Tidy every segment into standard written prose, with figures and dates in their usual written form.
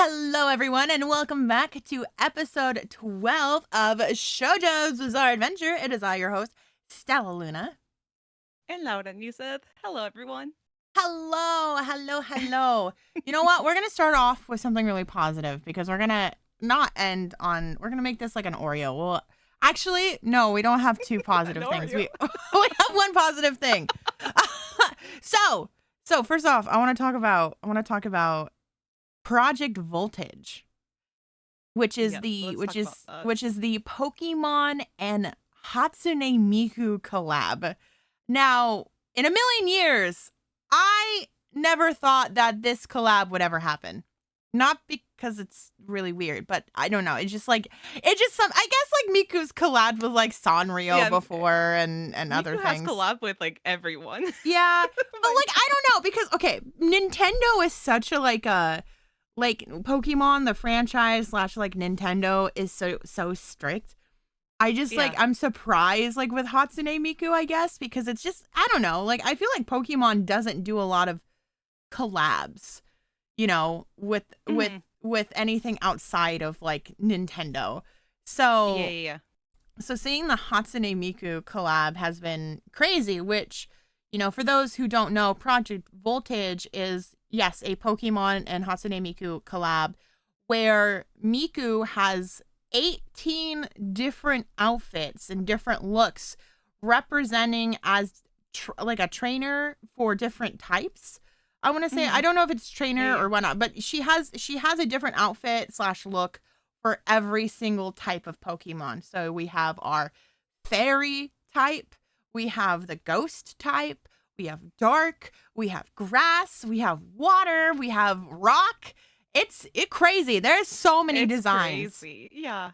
Hello, everyone, and welcome back to episode 12 of Shojo's Bizarre Adventure. It is I, your host, Stella Luna. And Laura Newseth. Hello, everyone. Hello. You know what? We're going to start off with something really positive because we're going to we're going to make this like an Oreo. Well, actually, no, we don't have two positive things. We have one positive thing. So first off, I want to talk about Project Voltage, which is the Pokemon and Hatsune Miku collab. Now, in a million years, I never thought that this collab would ever happen. Not because it's really weird, but I don't know. I guess like Miku's collab with like Sanrio before and other Miku things. Has collab with like everyone. Yeah, but like I don't know because okay, Nintendo is such a like Pokemon, the franchise / like Nintendo is so strict. I just like I'm surprised like with Hatsune Miku, I guess, because it's just I don't know. Like I feel like Pokemon doesn't do a lot of collabs, you know, with anything outside of like Nintendo. So So seeing the Hatsune Miku collab has been crazy, which, you know, for those who don't know, Project Voltage is, yes, a Pokemon and Hatsune Miku collab where Miku has 18 different outfits and different looks representing as like a trainer for different types. I want to say, I don't know if it's trainer or whatnot, but she has a different outfit / look for every single type of Pokemon. So we have our fairy type, we have the ghost type, we have dark, we have grass, we have water, we have rock. It's crazy. There's so many designs. Crazy. Yeah.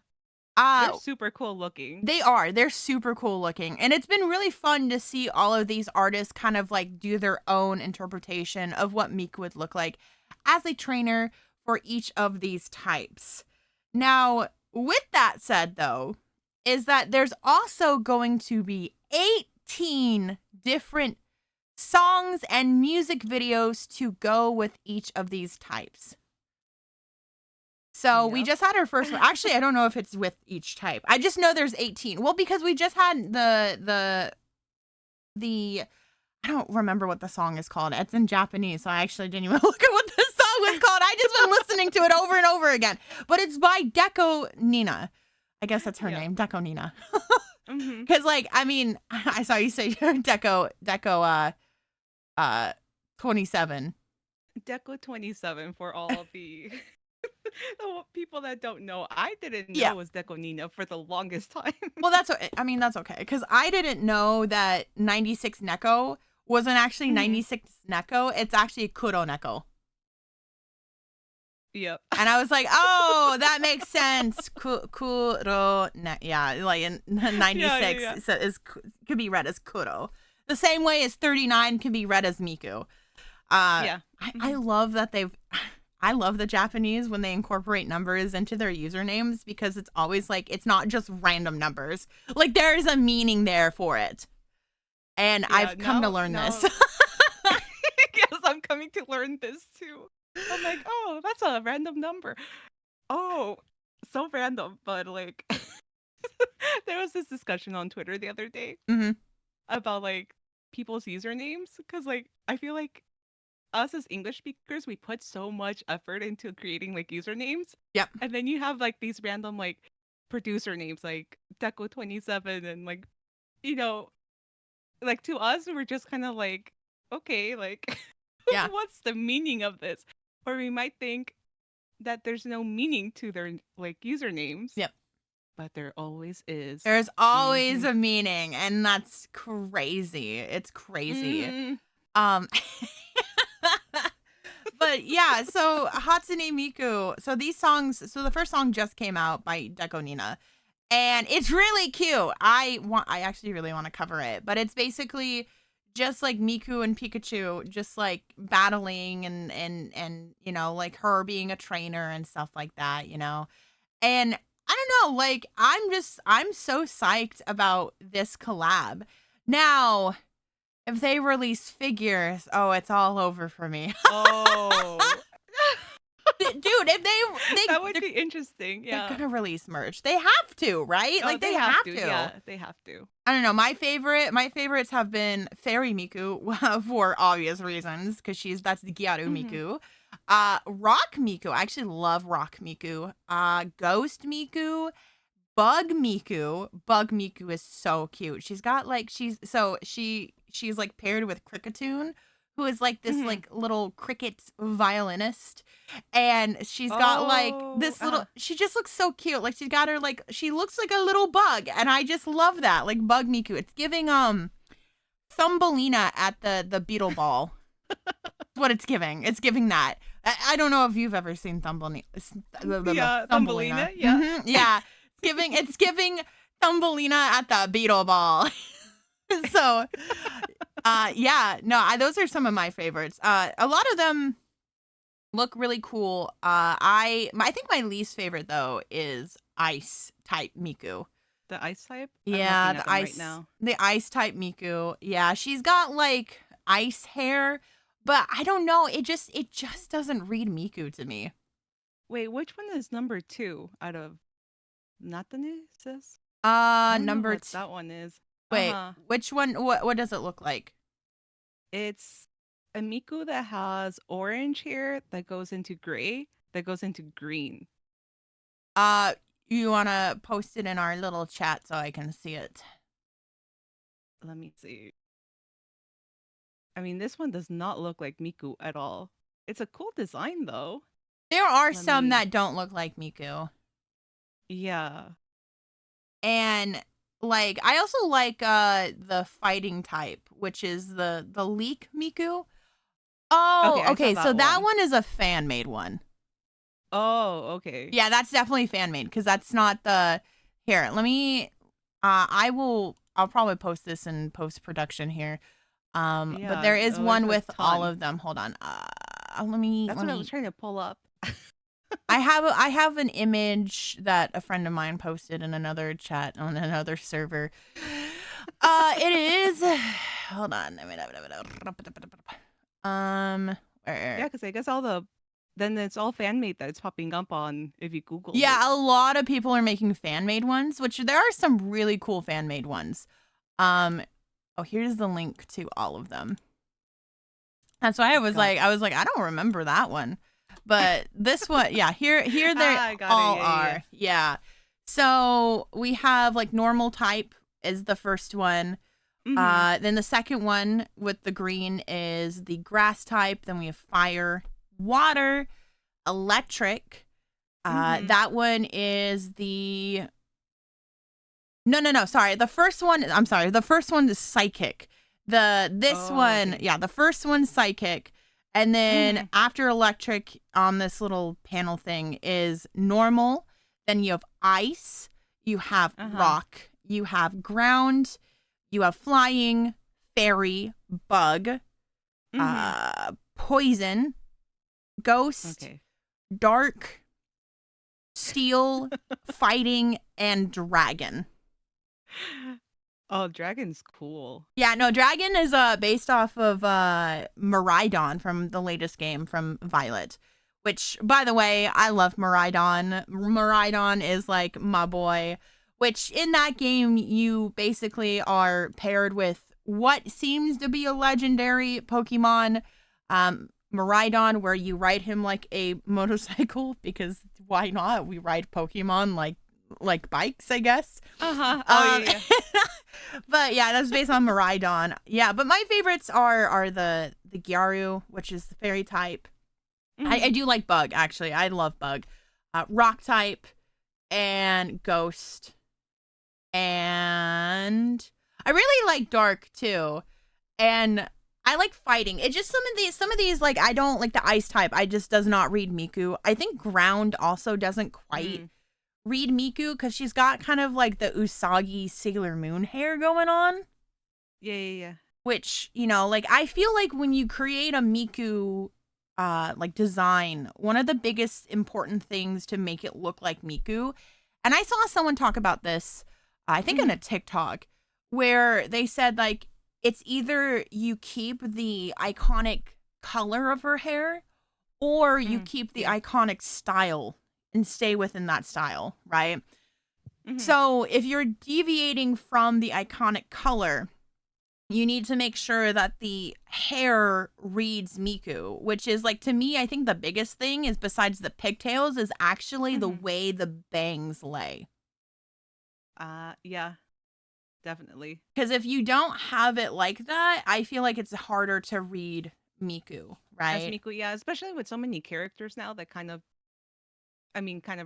They're super cool looking. They're super cool looking. And it's been really fun to see all of these artists kind of like do their own interpretation of what Miku would look like as a trainer for each of these types. Now, with that said, though, is that there's also going to be 18 different songs and music videos to go with each of these types. So we just had our first one. Actually, I don't know if it's with each type. I just know there's 18. Well, because we just had the I don't remember what the song is called. It's in Japanese, so I actually didn't even look at what the song was called. I just been listening to it over and over again. But it's by Deco Nina. I guess that's her name, Deco Nina. Because like, I mean, I saw you say Deco 27. Deco 27 for all of the people that don't know. I didn't know it was Deco Nina for the longest time. Well, that's okay because I didn't know that 96 Neko wasn't actually 96 Neko. It's actually Kuro Neko. Yep. And I was like, oh, that makes sense. Kuro, like 96 could be read as Kuro. The same way as 39 can be read as Miku. I love that I love the Japanese when they incorporate numbers into their usernames because it's always like, it's not just random numbers. Like there is a meaning there for it. And I've come to learn this. Yes, I'm coming to learn this too. I'm like, oh, that's a random number. Oh, so random. But like, there was this discussion on Twitter the other day about like people's usernames. Because like, I feel like us as English speakers, we put so much effort into creating like usernames. Yep. And then you have like these random like producer names like Deco 27 and like, you know, like to us, we're just kind of like, okay, like, what's the meaning of this? Or we might think that there's no meaning to their like usernames. Yep. But there always is. There's always a meaning, and that's crazy. It's crazy. But yeah, so Hatsune Miku. So these songs. So the first song just came out by Deco Nina, and it's really cute. I actually really want to cover it, but it's basically just like Miku and Pikachu, just like battling and you know, like her being a trainer and stuff like that, you know. And I don't know, like I'm so psyched about this collab. Now, if they release figures, oh, it's all over for me. Oh. Dude, if they That would be interesting. they're Yeah. gonna release merch. They have to, right? Oh, Like they they have have to. to. Yeah, they have to. I don't know. My favorites have been Fairy Miku for obvious reasons because that's the Gyaru Hmm. Miku. Rock Miku. I actually love Rock Miku. Ghost Miku. Bug Miku. Bug Miku is so cute. She's got like she's like paired with Cricketune, who is like this Hmm. like little cricket violinist, and she's got like Oh, this little. She just looks so cute. Like she's got her like she looks like a little bug, and I just love that. Like Bug Miku. It's giving Thumbelina at the Beetle Ball. What it's giving. It's giving that. I don't know if you've ever seen Thumbelina. yeah, Thumbelina. Yeah. Mhm, yeah. It's giving Thumbelina at the Beetle Ball. So, yeah, no, those are some of my favorites. A lot of them look really cool. I think my least favorite though is Ice type Miku. The ice type. Yeah, I'm looking at the them ice, right now. the ice type Miku. Yeah, she's got like ice hair, but I don't know. It just doesn't read Miku to me. Wait, which one is number 2 out of Nathanesis? I don't know Number what two. that one is. Wait, Uh-huh. which one? What does it look like? It's a Miku that has orange hair that goes into gray, that goes into green. You wanna post it in our little chat so I can see it? Let me see. I mean, this one does not look like Miku at all. It's a cool design though. There are Let some me. that don't look like Miku, Yeah. and like I also like the fighting type, which is the leek Miku. Oh, Okay, I saw okay. So that that one. one is a fan made one. Oh, okay. Yeah, that's definitely fan made because that's not the. Here, let me. I'll probably post this in post production here. But Yeah, there is oh, one there's a with all ton. of them. Hold on. Let me. That's what I was trying to pull up. I have an image that a friend of mine posted in another chat on another server. It is. Hold on. Yeah, Where? because I guess then it's all fan made that's popping up on if you Google it. Yeah, a lot of people are making fan made ones, which there are some really cool fan made ones. Oh, here's the link to all of them. That's why I was like, I don't remember that one. But this one, yeah, here they I got all it. are. Yeah. So we have like normal type is the first one. Mhm. Then the second one with the green is the grass type. Then we have fire, water, electric. Mhm. That one is the no. Sorry, the first one. I'm sorry. The first one is psychic. This one, Okay. yeah, the first one's psychic, and then Mhm. after electric on this little panel thing is normal. Then you have ice. You have Uh-huh. rock. You have ground. You have flying, fairy, bug, poison, ghost, Okay. dark, steel, fighting, and dragon. Oh, dragon's cool. Yeah, no, dragon is based off of Miraidon from the latest game from Violet. Which, by the way, I love Miraidon. Miraidon is like my boy. Which in that game, you basically are paired with what seems to be a legendary Pokemon, Miraidon, where you ride him like a motorcycle because why not? We ride Pokemon like bikes, I guess. Uh-huh. Oh, yeah. But yeah, that's based on Miraidon. Yeah, but my favorites are the Gyaru, which is the fairy type. I do like Bug, actually. I love Bug. Rock type and Ghost. And I really like Dark too. And I like fighting. It just some of these like I don't like the ice type. I just does not read Miku. I think ground also doesn't quite read Miku because she's got kind of like the Usagi Sailor Moon hair going on. Yeah. Which, you know, like I feel like when you create a Miku like design, one of the biggest important things to make it look like Miku, and I saw someone talk about this, I think on a TikTok, where they said like it's either you keep the iconic color of her hair or you keep the Yeah. iconic style and stay within that style, right? Mhm. So if you're deviating from the iconic color, you need to make sure that the hair reads Miku, which is like, to me, I think the biggest thing is, besides the pigtails, is actually the Mhm. way the bangs lay. Yeah, definitely. Because if you don't have it like that, I feel like it's harder to read Miku, As right? Miku, yeah, especially with so many characters now that kind of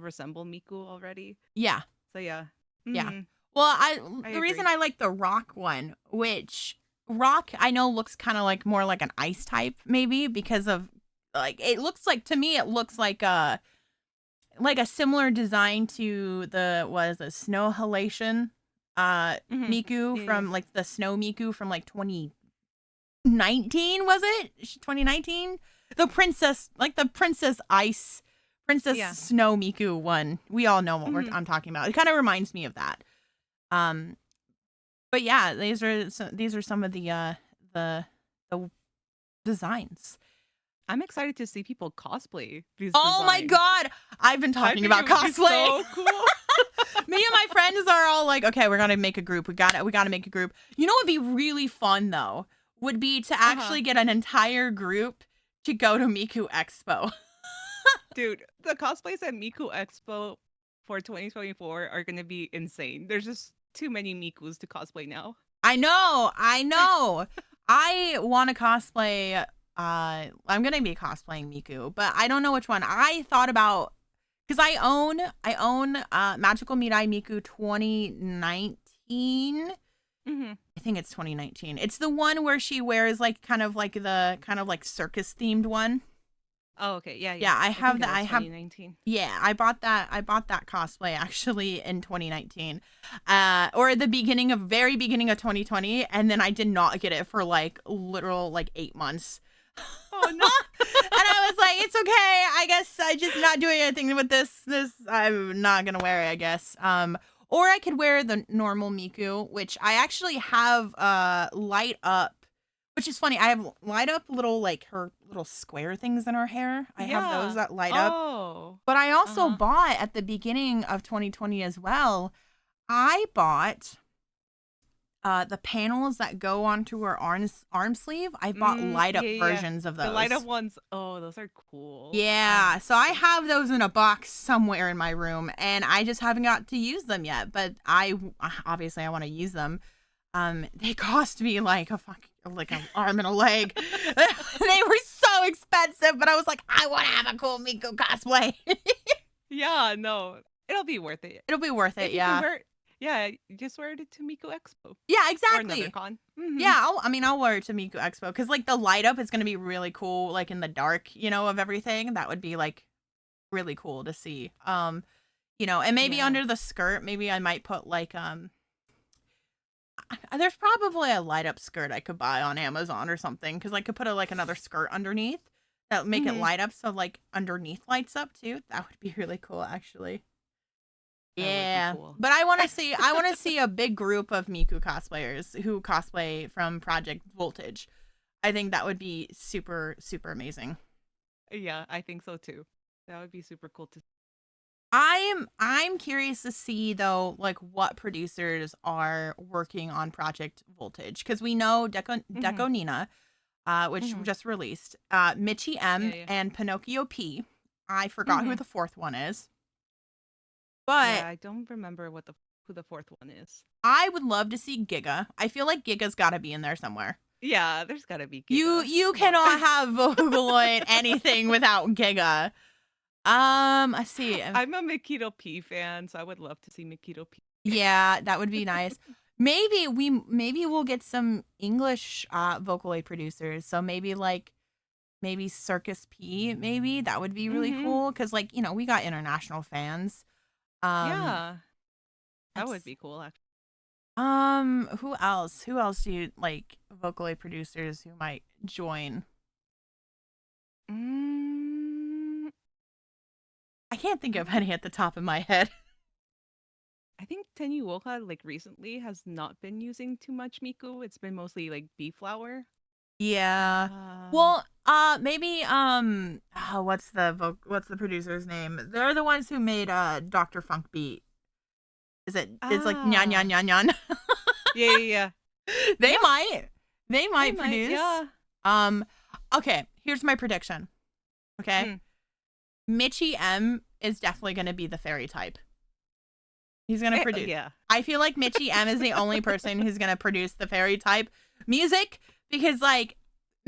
resemble Miku already. Yeah, So yeah. yeah. Mhm. Well, I the reason agree. I like the rock one, which rock I know looks kind of like more like an ice type, maybe because of, like, it looks like, to me it looks like a similar design to the, what is it, snow halation Mhm. Miku, Yeah, yeah. from like the snow Miku from like 2019, was it 2019, the princess, like the princess ice, princess Yeah. snow Miku one. We all know what Mhm. I'm talking about. It kind of reminds me of that. um but yeah, these are some of the the designs. I'm excited to see people cosplay these Oh my designs. god, I've been I talking think it about would be cosplay. so cool. Me and my friends are all like, okay, we're gonna make a group. We got to make a group. You know what would be really fun though? Would be to Uh-huh. actually get an entire group to go to Miku Expo. Dude, the cosplays at Miku Expo for 2024 are going to be insane. There's just too many Mikus to cosplay now. I know, I know. I want to cosplay. I'm gonna be cosplaying Miku, but I don't know which one. I thought about, because I own Magical Mirai Miku 2019. Mhm. I think it's 2019. It's the one where she wears like kind of like circus themed one. Oh, okay. Yeah, Yeah, yeah. I I think have it that. was 2019. Yeah, I bought that. I bought that cosplay actually in 2019, or the very beginning of 2020, and then I did not get it for like literal like 8 months. Oh, no. And I was like, it's okay. I guess I just not doing anything with this. I'm not gonna wear it, I guess. Or I could wear the normal Miku, which I actually have light up. Which is funny. I have light up little, like, her little square things in her hair. I have those Yeah. that light up. Oh. But I also Uh-huh. bought at the beginning of 2020 as well. I bought the panels that go onto her arm sleeve. I bought light Yeah, up yeah, yeah. versions of The light up those. ones. Oh, those are cool. Yeah, so I have those in a box somewhere in my room, and I just haven't got to use them yet. But I obviously I want to use them. They cost me like like an arm and a leg. They were so expensive, but I was like, I want to have a cool Miku cosplay. Yeah, no. It'll be worth it. It'll be worth it, If you can yeah. wear it. Yeah, you just wear it to Miku Expo Yeah, or another exactly. con. Mhm. Yeah, I'll wear it to Miku Expo because like the light up is gonna be really cool, like in the dark, of everything. That would be like really cool to see. And maybe Yeah. under the skirt, maybe I might put like there's probably a light up skirt I could buy on Amazon or something, because I could put like another skirt underneath that would make it Mhm. light up, so like underneath lights up too. That would be really cool actually. That would be Yeah, cool. but I want to see a big group of Miku cosplayers who cosplay from Project Voltage. I think that would be super super amazing. Yeah, I think so too. That would be super cool to. I'm curious to see though, like what producers are working on Project Voltage, because we know Mhm. Deco Nina, which Mhm. just released, Michi Yeah, M yeah. and Pinocchio P. I forgot who Mhm. the fourth one is, Yeah, but I don't remember who the fourth one is. I would love to see Giga. I feel like Giga's got to be in there somewhere. Yeah, there's gotta be You Giga. you Come on. cannot have Vocaloid anything without Giga. Let's see. I'm a Mikito P fan, so I would love to see Mikito P. Yeah, that would be nice. Maybe we'll get some English Vocaloid producers. So maybe Circus P, maybe that would be really Mhm. cool, cuz like, we got international fans. Um Yeah, that would it's be cool actually. who else? Who else do you like, Vocaloid producers who might join? Mm, I can't think I of don't any at the top of my head. I think Tenyuoka like recently has not been using too much Miku. It's been mostly like bee flower. Yeah. Um Well, Maybe what's the producer's name? They're the ones who made Dr. Funk Beat. It's like nyan nyan nyan nyan. Yeah. They might They produce. yeah. Okay, here's my prediction. Okay. Michi M is definitely going to be the fairy type. He's going to produce. Yeah. I feel like Michi M is the only person who's going to produce the fairy type music because like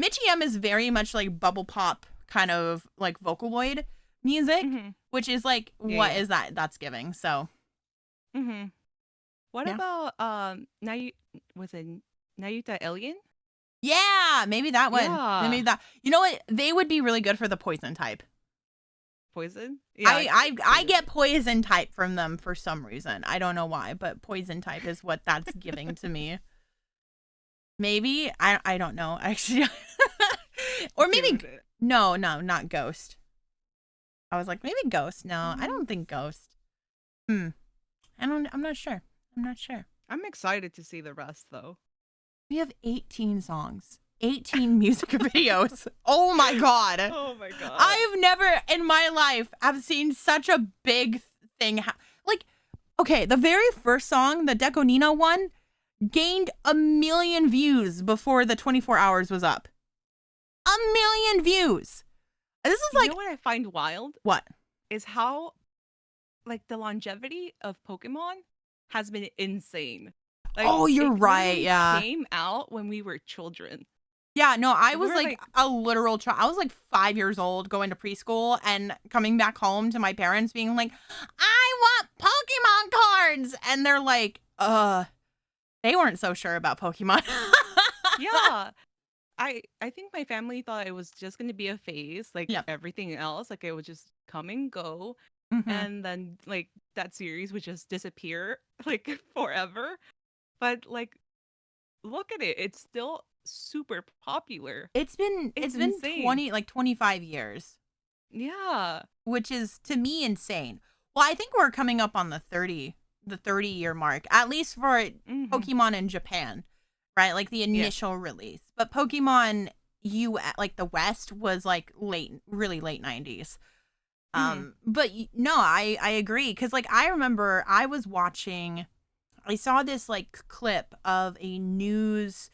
Michi M is very much like bubble pop kind of like Vocaloid music, which is like what is that? That's giving. So What about was it Nayuta Alien? Yeah, maybe that one. Yeah. Maybe that. You know what? They would be really good for the poison type. Poison? Yeah. I get poison type from them for some reason. I don't know why, but poison type is what that's giving to me. Maybe I don't know actually. Or maybe no, not Ghost. I was like maybe Ghost. No, I don't think Ghost. I'm not sure. I'm excited to see the rest though. We have 18 songs. 18 music videos. Oh my god. Oh my god. I've never in my life have seen such a big thing. Like, okay, the very first song, the Dekonina one, gained 1 million views before the 24 hours was up. 1 million views. This is like, you know what I find wild? What? Is how like the longevity of Pokemon has been insane. Like, oh, you're right. Really Yeah. Came out when we were children. Yeah, no, I was like a literal child. I was like 5 years old going to preschool and coming back home to my parents being like, I want Pokemon cards. And they're like, they weren't so sure about Pokemon. Yeah. I think my family thought it was just going to be a phase like everything else. Like it would just come and go. And then like that series would just disappear like forever. But like, look at it. It's still super popular. It's been insane. 25 years. Yeah. Which is to me insane. Well, I think we're coming up on the 30-year mark, at least for Pokemon in Japan, right? Like the initial release. But Pokemon like the West was like really late 90s. But no, I agree. Cause like I remember I saw this like clip of a news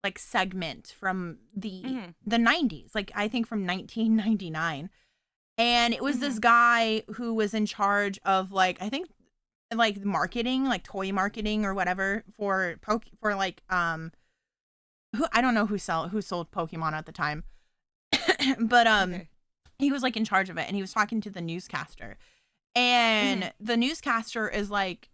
like segment from the 90s, like I think from 1999. And it was this guy who was in charge of like, I think like marketing, like toy marketing or whatever for like, I don't know who sold Pokemon at the time, but, he was like in charge of it and he was talking to the newscaster and the newscaster is like,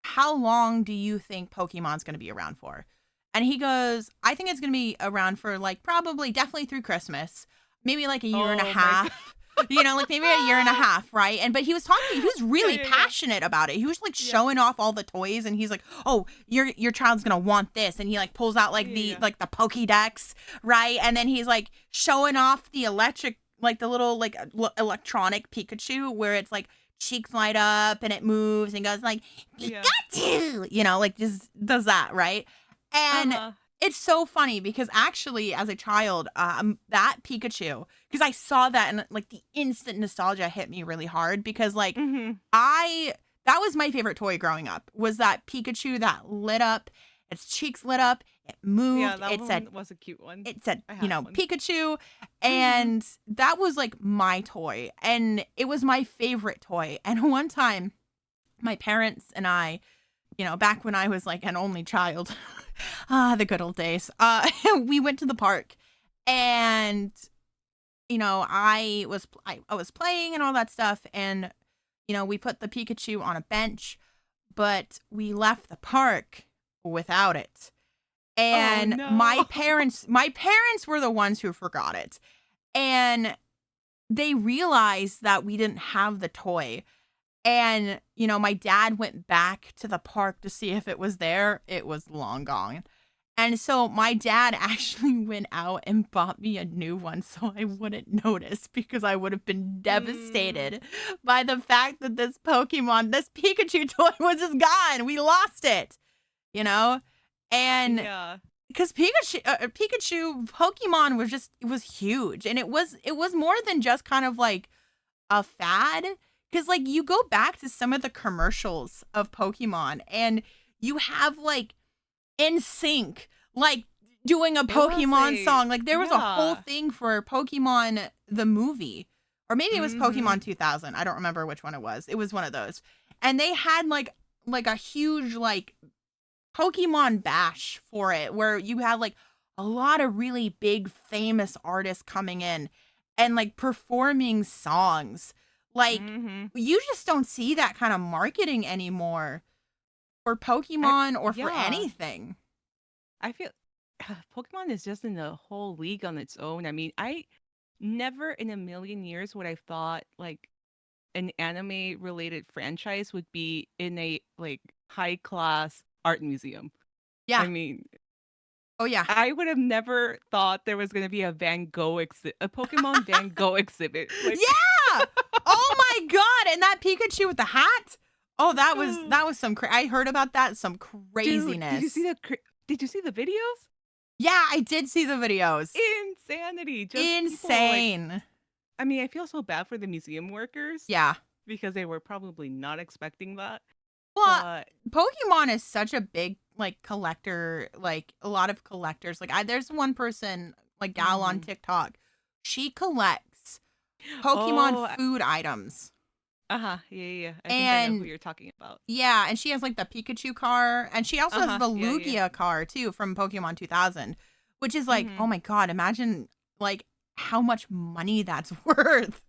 how long do you think Pokemon's going to be around for? And he goes, I think it's going to be around for like definitely through Christmas, maybe like a year and a half, you know, like maybe a year and a half. Right. And, but he was really passionate about it. He was like showing off all the toys and he's like, oh, your child's going to want this. And he like pulls out like the Pokédex. Right. And then he's like showing off the the little like electronic Pikachu where it's like cheeks light up and it moves and goes like, Pikachu, you know, like just does that. Right. And it's so funny because actually as a child, that Pikachu, because I saw that and like the instant nostalgia hit me really hard because like that was my favorite toy growing up was that Pikachu that lit up, its cheeks lit up, it moved. Yeah, that was a cute one. It said, Pikachu. And that was like my toy. And it was my favorite toy. And one time my parents and I, you know, back when I was like an only child, the good old days, we went to the park and, you know, I was playing and all that stuff. And, you know, we put the Pikachu on a bench, but we left the park without it. And my parents were the ones who forgot it. And they realized that we didn't have the toy. And, you know, my dad went back to the park to see if it was there. It was long gone. And so my dad actually went out and bought me a new one so I wouldn't notice because I would have been devastated by the fact that this Pikachu toy was just gone. We lost it, you know? And because Pikachu Pokemon was huge, and it was more than just kind of like a fad. Because like you go back to some of the commercials of Pokemon, and you have like NSYNC like doing a Pokemon song. Like there was a whole thing for Pokemon the movie, or maybe it was Pokemon 2000. I don't remember which one it was. It was one of those, and they had like a huge like Pokemon Bash for it, where you had like a lot of really big famous artists coming in and like performing songs. Like you just don't see that kind of marketing anymore for Pokemon or for anything. I feel Pokemon is just in a whole league on its own. I mean, I never in a million years would have thought like an anime related franchise would be in a like high class art museum. Yeah. I mean, oh yeah. I would have never thought there was going to be a a Pokemon Van Gogh exhibit. Like... Yeah. Oh my god, and that Pikachu with the hat? Oh, that was some I heard about that, some craziness. Dude, did you see the videos? Yeah, I did see the videos. Insanity. Just insane. Like, I mean, I feel so bad for the museum workers. Yeah. Because they were probably not expecting that. Well, Pokemon is such a big like collector, like a lot of collectors. Like there's one person, like gal on TikTok, she collects Pokemon food items. Yeah. I think I know who you're talking about. Yeah, and she has like the Pikachu car, and she also has the Lugia car too from Pokemon 2000, which is like, oh my god, imagine like how much money that's worth.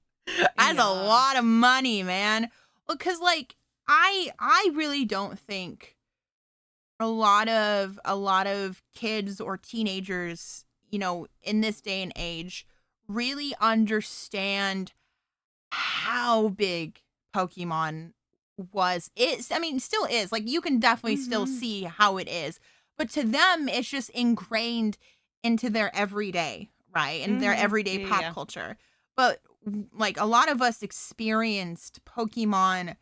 That's a lot of money, man. Well, because like I really don't think a lot of kids or teenagers, you know, in this day and age really understand how big Pokemon still is. Like you can definitely still see how it is. But to them it's just ingrained into their everyday, right? And their everyday pop culture. But like a lot of us experienced Pokemon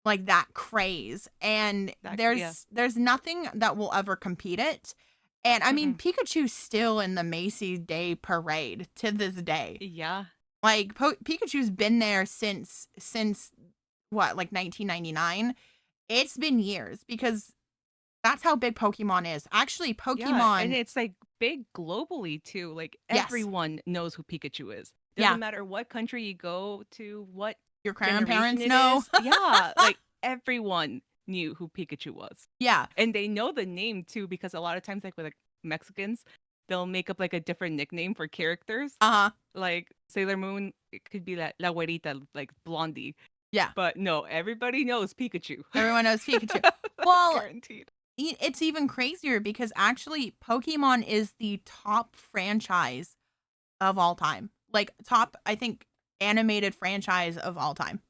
like that craze, and there's nothing that will ever compete it. And I mean, Pikachu's still in the Macy's Day Parade to this day. Yeah, like Pikachu's been there since what, like 1999. It's been years, because that's how big Pokemon is. Actually, Pokemon, and it's like big globally too. Like everyone knows who Pikachu is. Doesn't matter what country you go to, what your grandparents know. Yeah, like everyone knew who Pikachu was. Yeah. And they know the name too, because a lot of times like with like Mexicans, they'll make up like a different nickname for characters. Like Sailor Moon, it could be like La Güerita, like Blondie. Yeah. But no, everybody knows Pikachu. Everyone knows Pikachu. Well, guaranteed. It's even crazier because actually Pokemon is the top franchise of all time. Like top, I think, animated franchise of all time.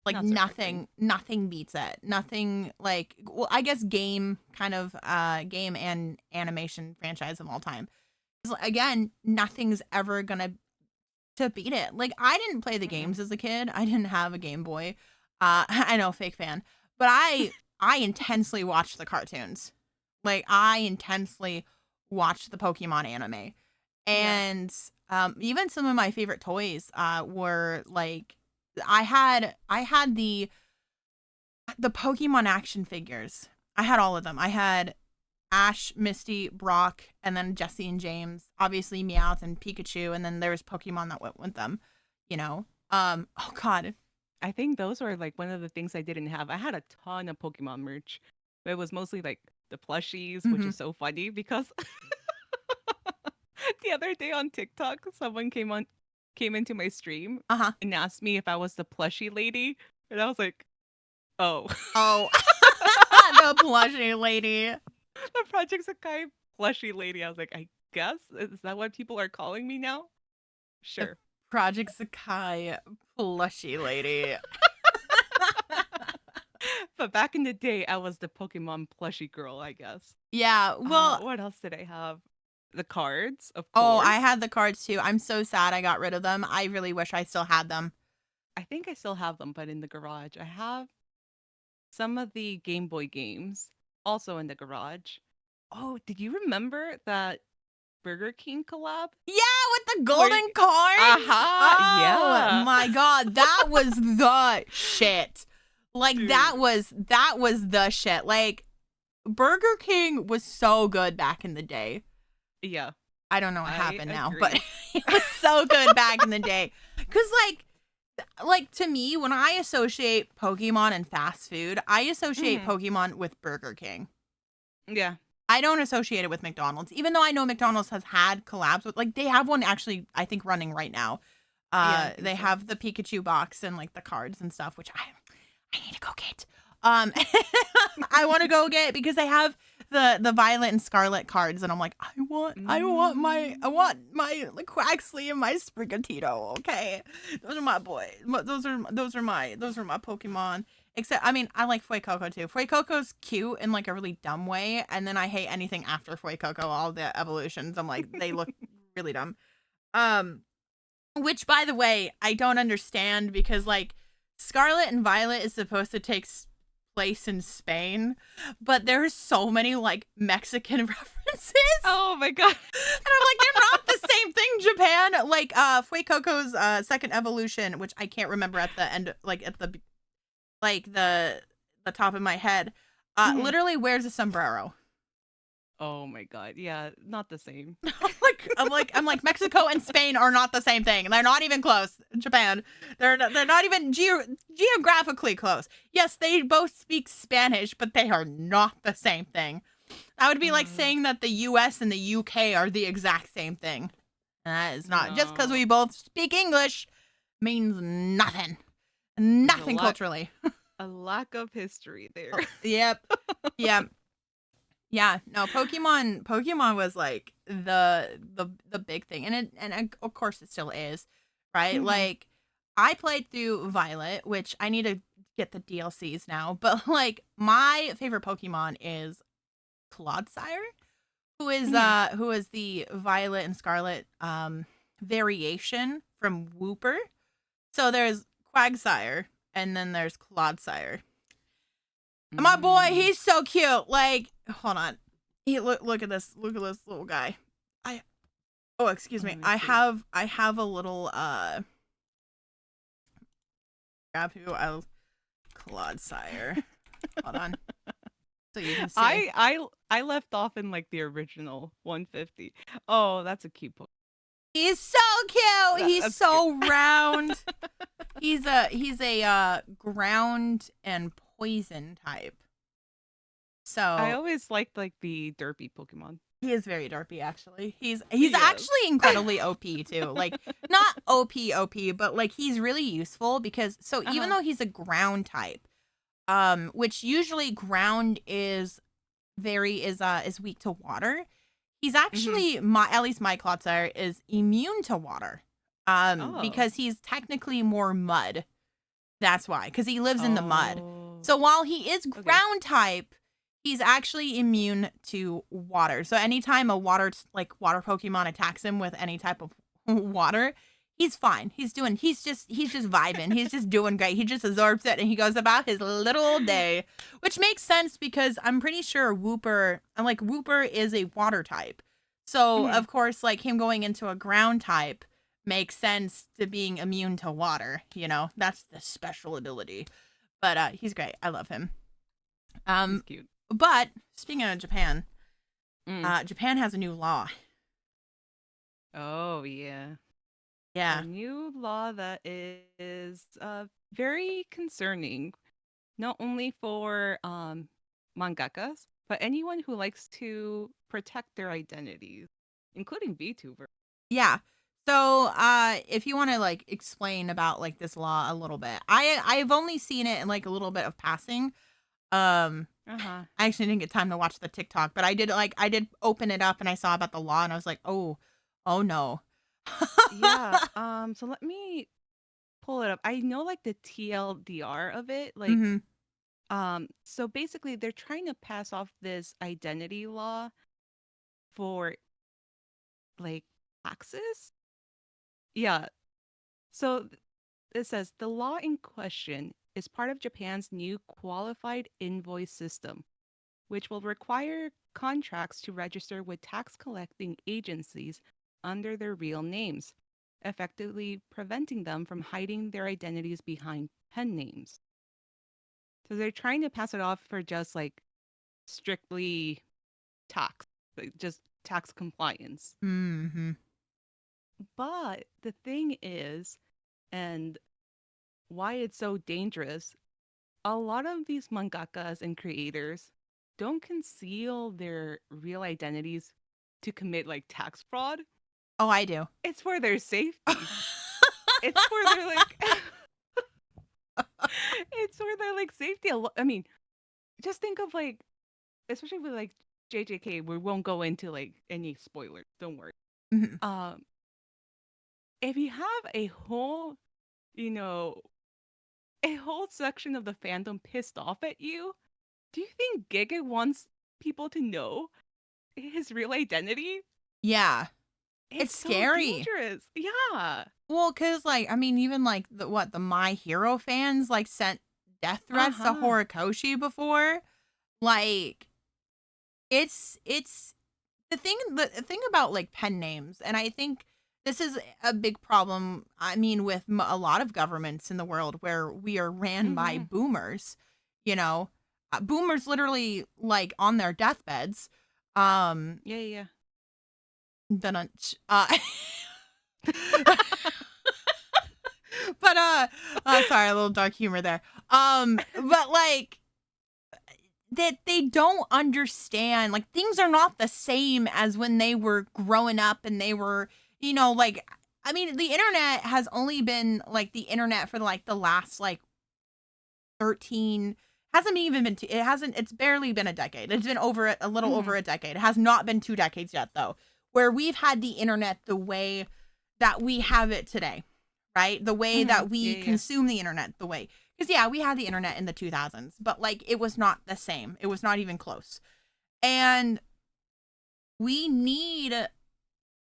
Like nothing beats it. Nothing like, well, I guess game and animation franchise of all time. Again, nothing's ever gonna to beat it. Like I didn't play the games as a kid. I didn't have a Game Boy. I know, fake fan, but I intensely watched the cartoons. Like I intensely watched the Pokemon anime, and even some of my favorite toys were like, I had the Pokemon action figures. I had all of them. I had Ash, Misty, Brock, and then Jesse and James. Obviously Meowth and Pikachu, and then there was Pokemon that went with them. You know. Oh god. I think those were like one of the things I didn't have. I had a ton of Pokemon merch, but it was mostly like the plushies, which is so funny because the other day on TikTok, someone came into my stream and asked me if I was the plushie lady, and I was like, oh, the plushie lady, the Project Sakai plushie lady. I was like, I guess, is that what people are calling me now? Sure. The Project Sakai plushie lady. But back in the day, I was the Pokemon plushie girl, I guess. Yeah. Well, what else did I have? The cards, of course. Oh, I had the cards too. I'm so sad I got rid of them. I really wish I still had them. I think I still have them, but in the garage. I have some of the Game Boy games also in the garage. Oh, did you remember that Burger King collab? Yeah, with the Where golden cards. Oh yeah. my god, that was the shit. Like Dude. that was the shit. Like Burger King was so good back in the day. Yeah. I don't know what I happened now, agree. but it was so good back in the day. Cause like to me, when I associate Pokemon and fast food, I associate Pokemon with Burger King. Yeah. I don't associate it with McDonald's, even though I know McDonald's has had collabs with, like, they have one actually, I think, running right now. Yeah, I think They so. have the Pikachu box and like the cards and stuff, which I need to go get. I want to go get because they have the Violet and Scarlet cards, and I'm like, I want my like Quaxley and my Sprigatito. Okay, those are my boys. Those are my Pokemon. Except, I mean, I like Fuecoco too. Fuecoco's cute in like a really dumb way, and then I hate anything after Fuecoco. All the evolutions, I'm like, they look really dumb. Which, by the way, I don't understand because like Scarlet and Violet is supposed to take place in Spain, but there's so many like Mexican references. Oh my god. And I'm like, they're not the same thing, Japan. Like Fuecoco's second evolution, which I can't remember at the end, like at the top of my head, literally wears a sombrero. Oh my god. Yeah, not the same. I'm like Mexico and Spain are not the same thing. They're not even close. Japan, they're not even geographically close. Yes, they both speak Spanish, but they are not the same thing. That would be like saying that the US and the UK are the exact same thing. And that is not. Just because we both speak English means nothing. Nothing culturally. A lack of history there. Yep. Yep. Yeah, no, Pokemon was like the big thing, and of course it still is, right? Like I played through Violet, which I need to get the DLCs now, but like my favorite Pokemon is Clodsire, who is the Violet and Scarlet variation from Wooper. So there's Quagsire, and then there's Clodsire. And my boy, he's so cute. Like, hold on. Look at this. Look at this little guy. Excuse me. I have a little grab who I'll Clodsire. Hold on. So you can see. I left off in like the original 150. Oh, that's a cute Pokemon. He's so cute. He's so cute. Round. He's a ground and poison type. So I always liked like the derpy Pokemon. He is very derpy, actually. He's actually incredibly OP too. Like not OP, but like he's really useful because even though he's a ground type, which usually ground is weak to water, he's actually at least my Clodsire is immune to water. Because he's technically more mud. That's why, because he lives in the mud. So while he is ground type, he's actually immune to water. So anytime a water Pokemon attacks him with any type of water, he's fine. He's just vibing. He's just doing great. He just absorbs it and he goes about his little day, which makes sense because I'm pretty sure Wooper is a water type. So of course, like him going into a ground type makes sense to being immune to water. You know, that's the special ability. But he's great. I love him. He's cute. But speaking of Japan, Japan has a new law. Oh yeah. Yeah. A new law that is very concerning, not only for mangakas, but anyone who likes to protect their identities, including VTubers. Yeah. So, if you want to like explain about like this law a little bit, I've only seen it in like a little bit of passing. I actually didn't get time to watch the TikTok, but I did open it up and I saw about the law and I was like, oh no. Yeah. So let me pull it up. I know like the TLDR of it, like so basically they're trying to pass off this identity law for like taxes. Yeah. So it says the law in question is part of Japan's new qualified invoice system, which will require contracts to register with tax collecting agencies under their real names, effectively preventing them from hiding their identities behind pen names. So they're trying to pass it off for just like strictly tax, like just tax compliance. Mm-hmm. But the thing is, and why it's so dangerous, a lot of these mangakas and creators don't conceal their real identities to commit like tax fraud. Oh, I do. It's for their safety. It's for their like it's for their like safety. I mean, just think of like, especially with like JJK, we won't go into like any spoilers. Don't worry. Mm-hmm. If you have a whole, you know, a whole section of the fandom pissed off at you, do you think Giga wants people to know his real identity? Yeah. It's so scary. dangerous. Yeah. Well, because, like, I mean, even, like, the My Hero fans, like, sent death threats to Horikoshi before. Like, it's the thing about, like, pen names, and I think this is a big problem, I mean, with a lot of governments in the world where we are ran by boomers, you know? Boomers literally, like, on their deathbeds. Yeah. But sorry, a little dark humor there. But like that they don't understand, like, things are not the same as when they were growing up and they were, like, I mean, the internet has only been like the internet for like the last like 13, hasn't even been it's barely been a decade. It's been over a little over a decade. It has not been 2 decades yet though, where we've had the internet the way that we have it today, right? The way that we consume the internet, the way, because we had the internet in the 2000s, but like it was not the same. It was not even close. And we need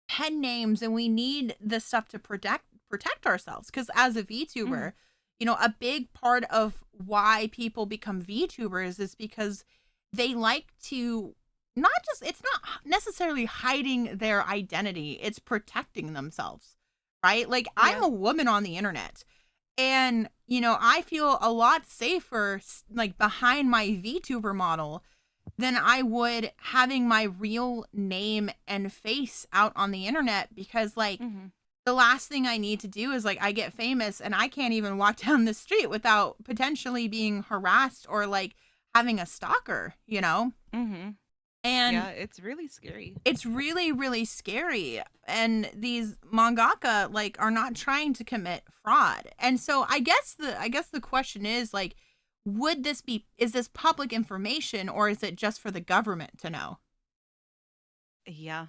pen names and we need this stuff to protect ourselves. Because as a VTuber, a big part of why people become VTubers is because they like to it's not necessarily hiding their identity, it's protecting themselves, right? Like, I'm a woman on the internet, and, I feel a lot safer, like, behind my VTuber model than I would having my real name and face out on the internet, because, like, the last thing I need to do is, like, I get famous and I can't even walk down the street without potentially being harassed or, like, having a stalker, And yeah, it's really scary. It's really, really scary. And these mangaka, like, are not trying to commit fraud. And so I guess the question is, like, is this public information or is it just for the government to know? Yeah.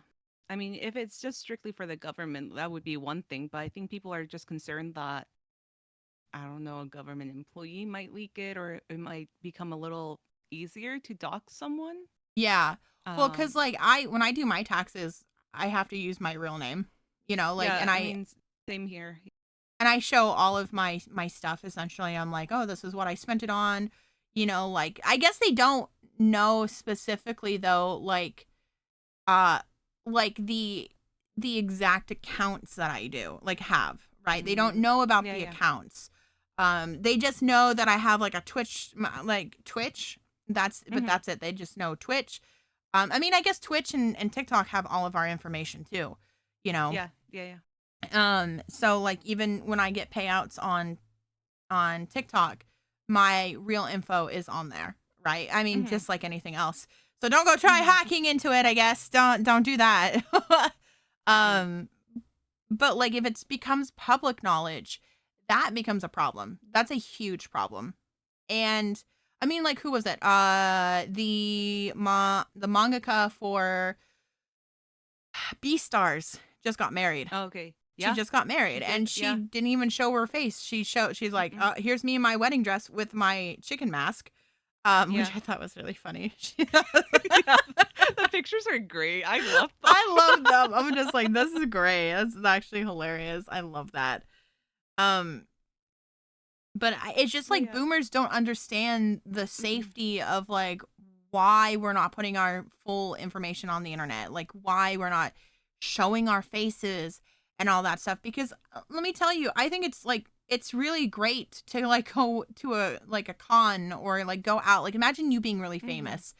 I mean, if it's just strictly for the government, that would be one thing. But I think people are just concerned that, I don't know, a government employee might leak it, or it might become a little easier to dox someone. Yeah. Well, because, like, when I do my taxes, I have to use my real name, like, and I mean, same here. And I show all of my stuff, essentially. I'm like, oh, this is what I spent it on, like, I guess they don't know specifically, though, like the exact accounts that I do, like, have, right? They don't know about the accounts. They just know that I have, like, a Twitch, but that's it. They just know Twitch. I mean, I guess Twitch and TikTok have all of our information too, Yeah. So, like, even when I get payouts on TikTok, my real info is on there, right? I mean, just like anything else. So don't go try hacking into it, I guess. Don't do that. But, like, if it becomes public knowledge, that becomes a problem. That's a huge problem. And I mean, like, who was it? The mangaka for Beastars just got married. Oh, okay. She just got married, and she didn't even show her face. She's like, here's me in my wedding dress with my chicken mask, which I thought was really funny. The pictures are great. I love them. I love them. I'm just like, this is great. This is actually hilarious. I love that. But it's just like boomers don't understand the safety of, like, why we're not putting our full information on the internet, like why we're not showing our faces and all that stuff. Because let me tell you, I think it's like it's really great to like go to a con or like go out. Like imagine you being really famous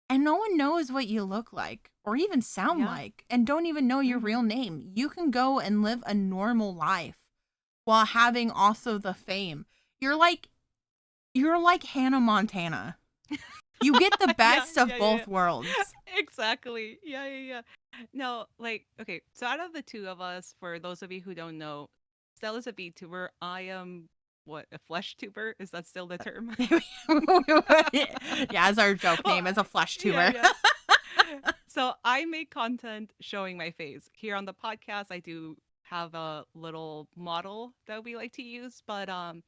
and no one knows what you look like or even sound like and don't even know your real name. You can go and live a normal life while having also the fame. You're like Hannah Montana. You get the best of both worlds. Exactly. Yeah. No, like, okay, so out of the two of us, for those of you who don't know, Stella's a VTuber. I am, what, a flesh tuber? Is that still the term? Yeah, as our joke name is a flesh tuber. Yeah. So I make content showing my face. Here on the podcast, I do have a little model that we like to use, but I've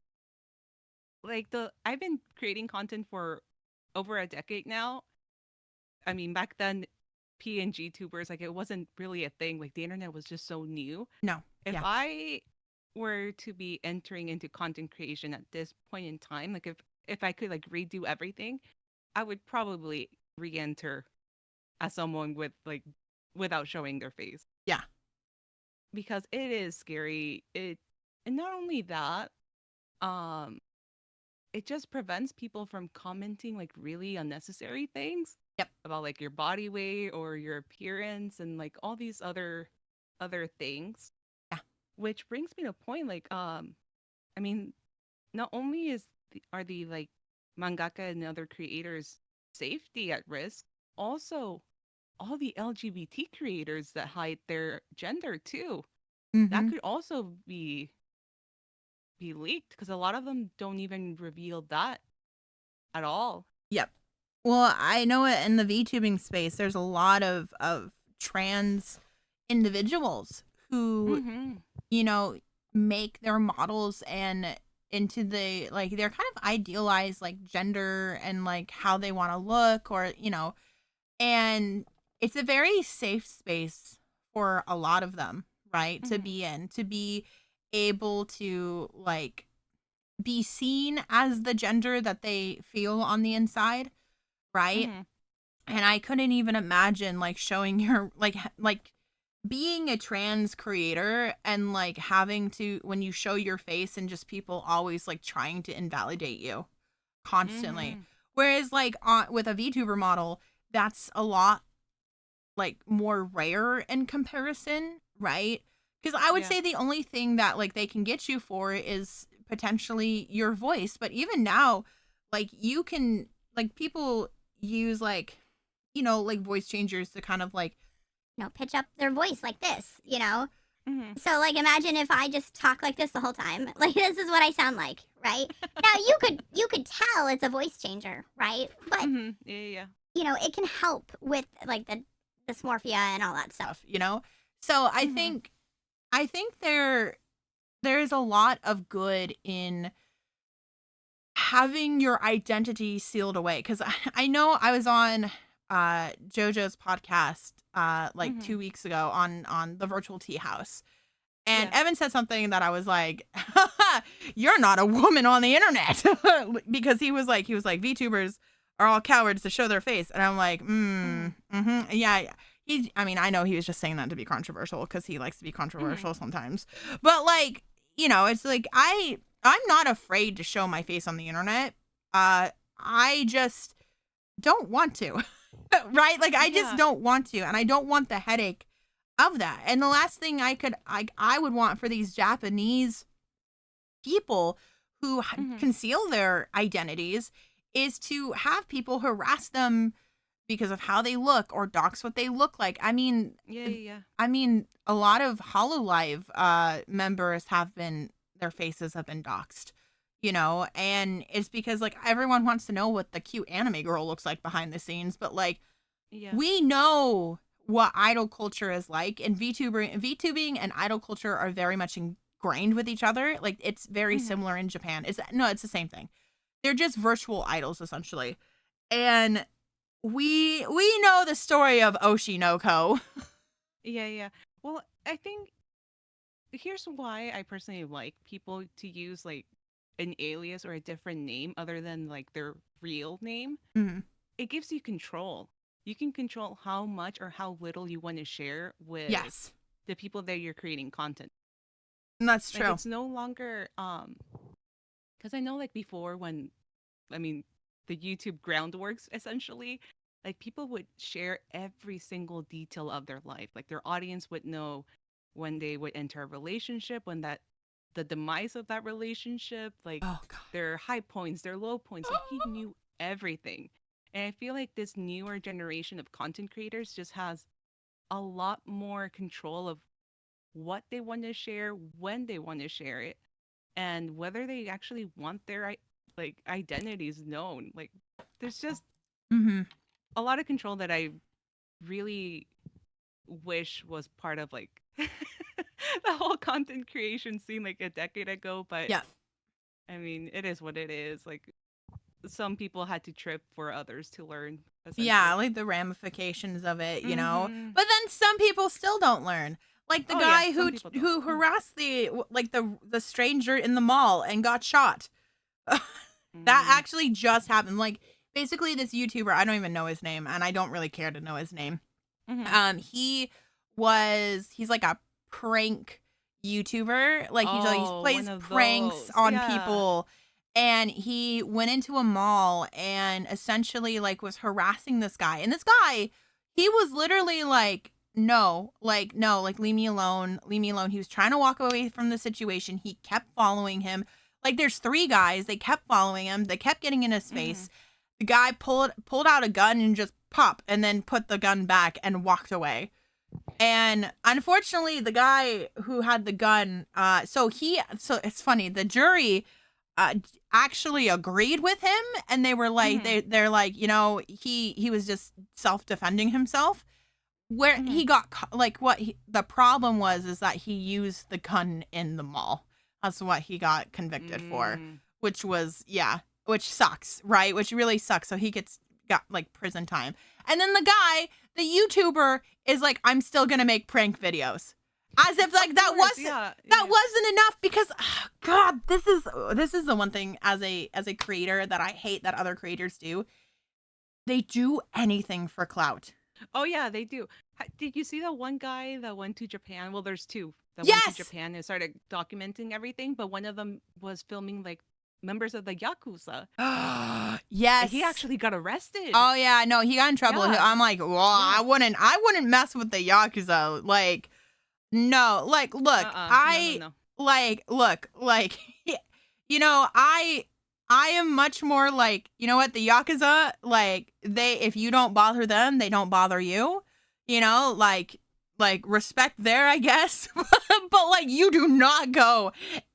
been creating content for over a decade now. I mean, back then PNG tubers, like it wasn't really a thing. Like the internet was just so new. No. If I were to be entering into content creation at this point in time, like if I could like redo everything, I would probably re-enter as someone with like without showing their face. Yeah. Because it is scary. And not only that, it just prevents people from commenting like really unnecessary things. Yep. About like your body weight or your appearance and like all these other things. Yeah. Which brings me to a point like I mean, not only are the like mangaka and other creators safety at risk, also all the LGBT creators that hide their gender too. That could also be leaked because a lot of them don't even reveal that at all. Yep. Well, I know in the VTubing space, there's a lot of trans individuals who, you know, make their models and into the, like, they're kind of idealized, like, gender and, like, how they want to look or, you know, and it's a very safe space for a lot of them, right, to be in, to be able to, like, be seen as the gender that they feel on the inside, right? And I couldn't even imagine like showing your like being a trans creator and like having to when you show your face and just people always like trying to invalidate you constantly. Whereas like with a VTuber model, that's a lot like more rare in comparison, right? Because I would say the only thing that like they can get you for is potentially your voice. But even now, like you can like people use like, you know, like voice changers to kind of like, you know, pitch up their voice like this, you know? So like imagine if I just talk like this the whole time. Like this is what I sound like, right? Now you could tell it's a voice changer, right? But yeah. You know, it can help with like the dysmorphia and all that stuff, you know? So I think there's a lot of good in having your identity sealed away. Because I know I was on JoJo's podcast like 2 weeks ago on the virtual tea house. And Evan said something that I was like, you're not a woman on the internet. Because he was like, VTubers are all cowards to show their face. And I'm like, yeah. I mean, I know he was just saying that to be controversial because he likes to be controversial sometimes. But like, you know, it's like I'm not afraid to show my face on the internet. I just don't want to. Right? Like I just don't want to, and I don't want the headache of that. And the last thing I would want for these Japanese people who conceal their identities is to have people harass them because of how they look or dox what they look like. I mean, I mean, a lot of HoloLive members their faces have been doxed, you know, and it's because like everyone wants to know what the cute anime girl looks like behind the scenes, but like we know what idol culture is like, and VTubing and idol culture are very much ingrained with each other. Like it's very similar in Japan. It's the same thing. They're just virtual idols essentially, and we know the story of Oshinoko. Yeah. Well, I think here's why I personally like people to use like an alias or a different name other than like their real name. it gives you control. You can control how much or how little you want to share with the people that you're creating content. And that's true. Like, it's no longer because I know like before when, I mean, the YouTube groundworks essentially, like people would share every single detail of their life. Like their audience would know when they would enter a relationship, when the demise of that relationship, like their high points, their low points. Like he knew everything. And I feel like this newer generation of content creators just has a lot more control of what they want to share, when they want to share it, and whether they actually want their like identities known. Like there's just a lot of control that I really wish was part of like the whole content creation scene like a decade ago. But I mean, it is what it is. Like some people had to trip for others to learn. Yeah, like the ramifications of it, you know. But then some people still don't learn. Like the guy who harassed the stranger in the mall and got shot. That actually just happened. Like basically this YouTuber, I don't even know his name, and I don't really care to know his name. He's like a prank YouTuber. Like he plays pranks on people. And he went into a mall and essentially like was harassing this guy. And this guy, he was literally like, no, leave me alone. Leave me alone. He was trying to walk away from the situation. He kept following him. Like there's 3 guys. They kept following him. They kept getting in his face. The guy pulled out a gun and just pop and then put the gun back and walked away. And unfortunately, the guy who had the gun, so it's funny. The jury actually agreed with him, and they were like, they're like, you know, he was just self-defending himself. Where he got the problem was is that he used the gun in the mall. That's what he got convicted for, which sucks, right? Which really sucks. So he got like prison time. And then the guy, the YouTuber, is like, I'm still gonna make prank videos. As if like that wasn't enough, because God, this is the one thing as a creator that I hate that other creators do. They do anything for clout. Oh yeah, they do. Did you see that one guy that went to Japan? Well, there's 2 that went to Japan and started documenting everything, but one of them was filming like members of the Yakuza. Yes. He actually got arrested. Oh yeah, no, he got in trouble. Yeah. I'm like, well, I wouldn't mess with the Yakuza. Like, no, like, look, no. Look, you know, I am much more like, you know what, the Yakuza, like, if you don't bother them, they don't bother you, you know, like respect there, I guess, but like, you do not go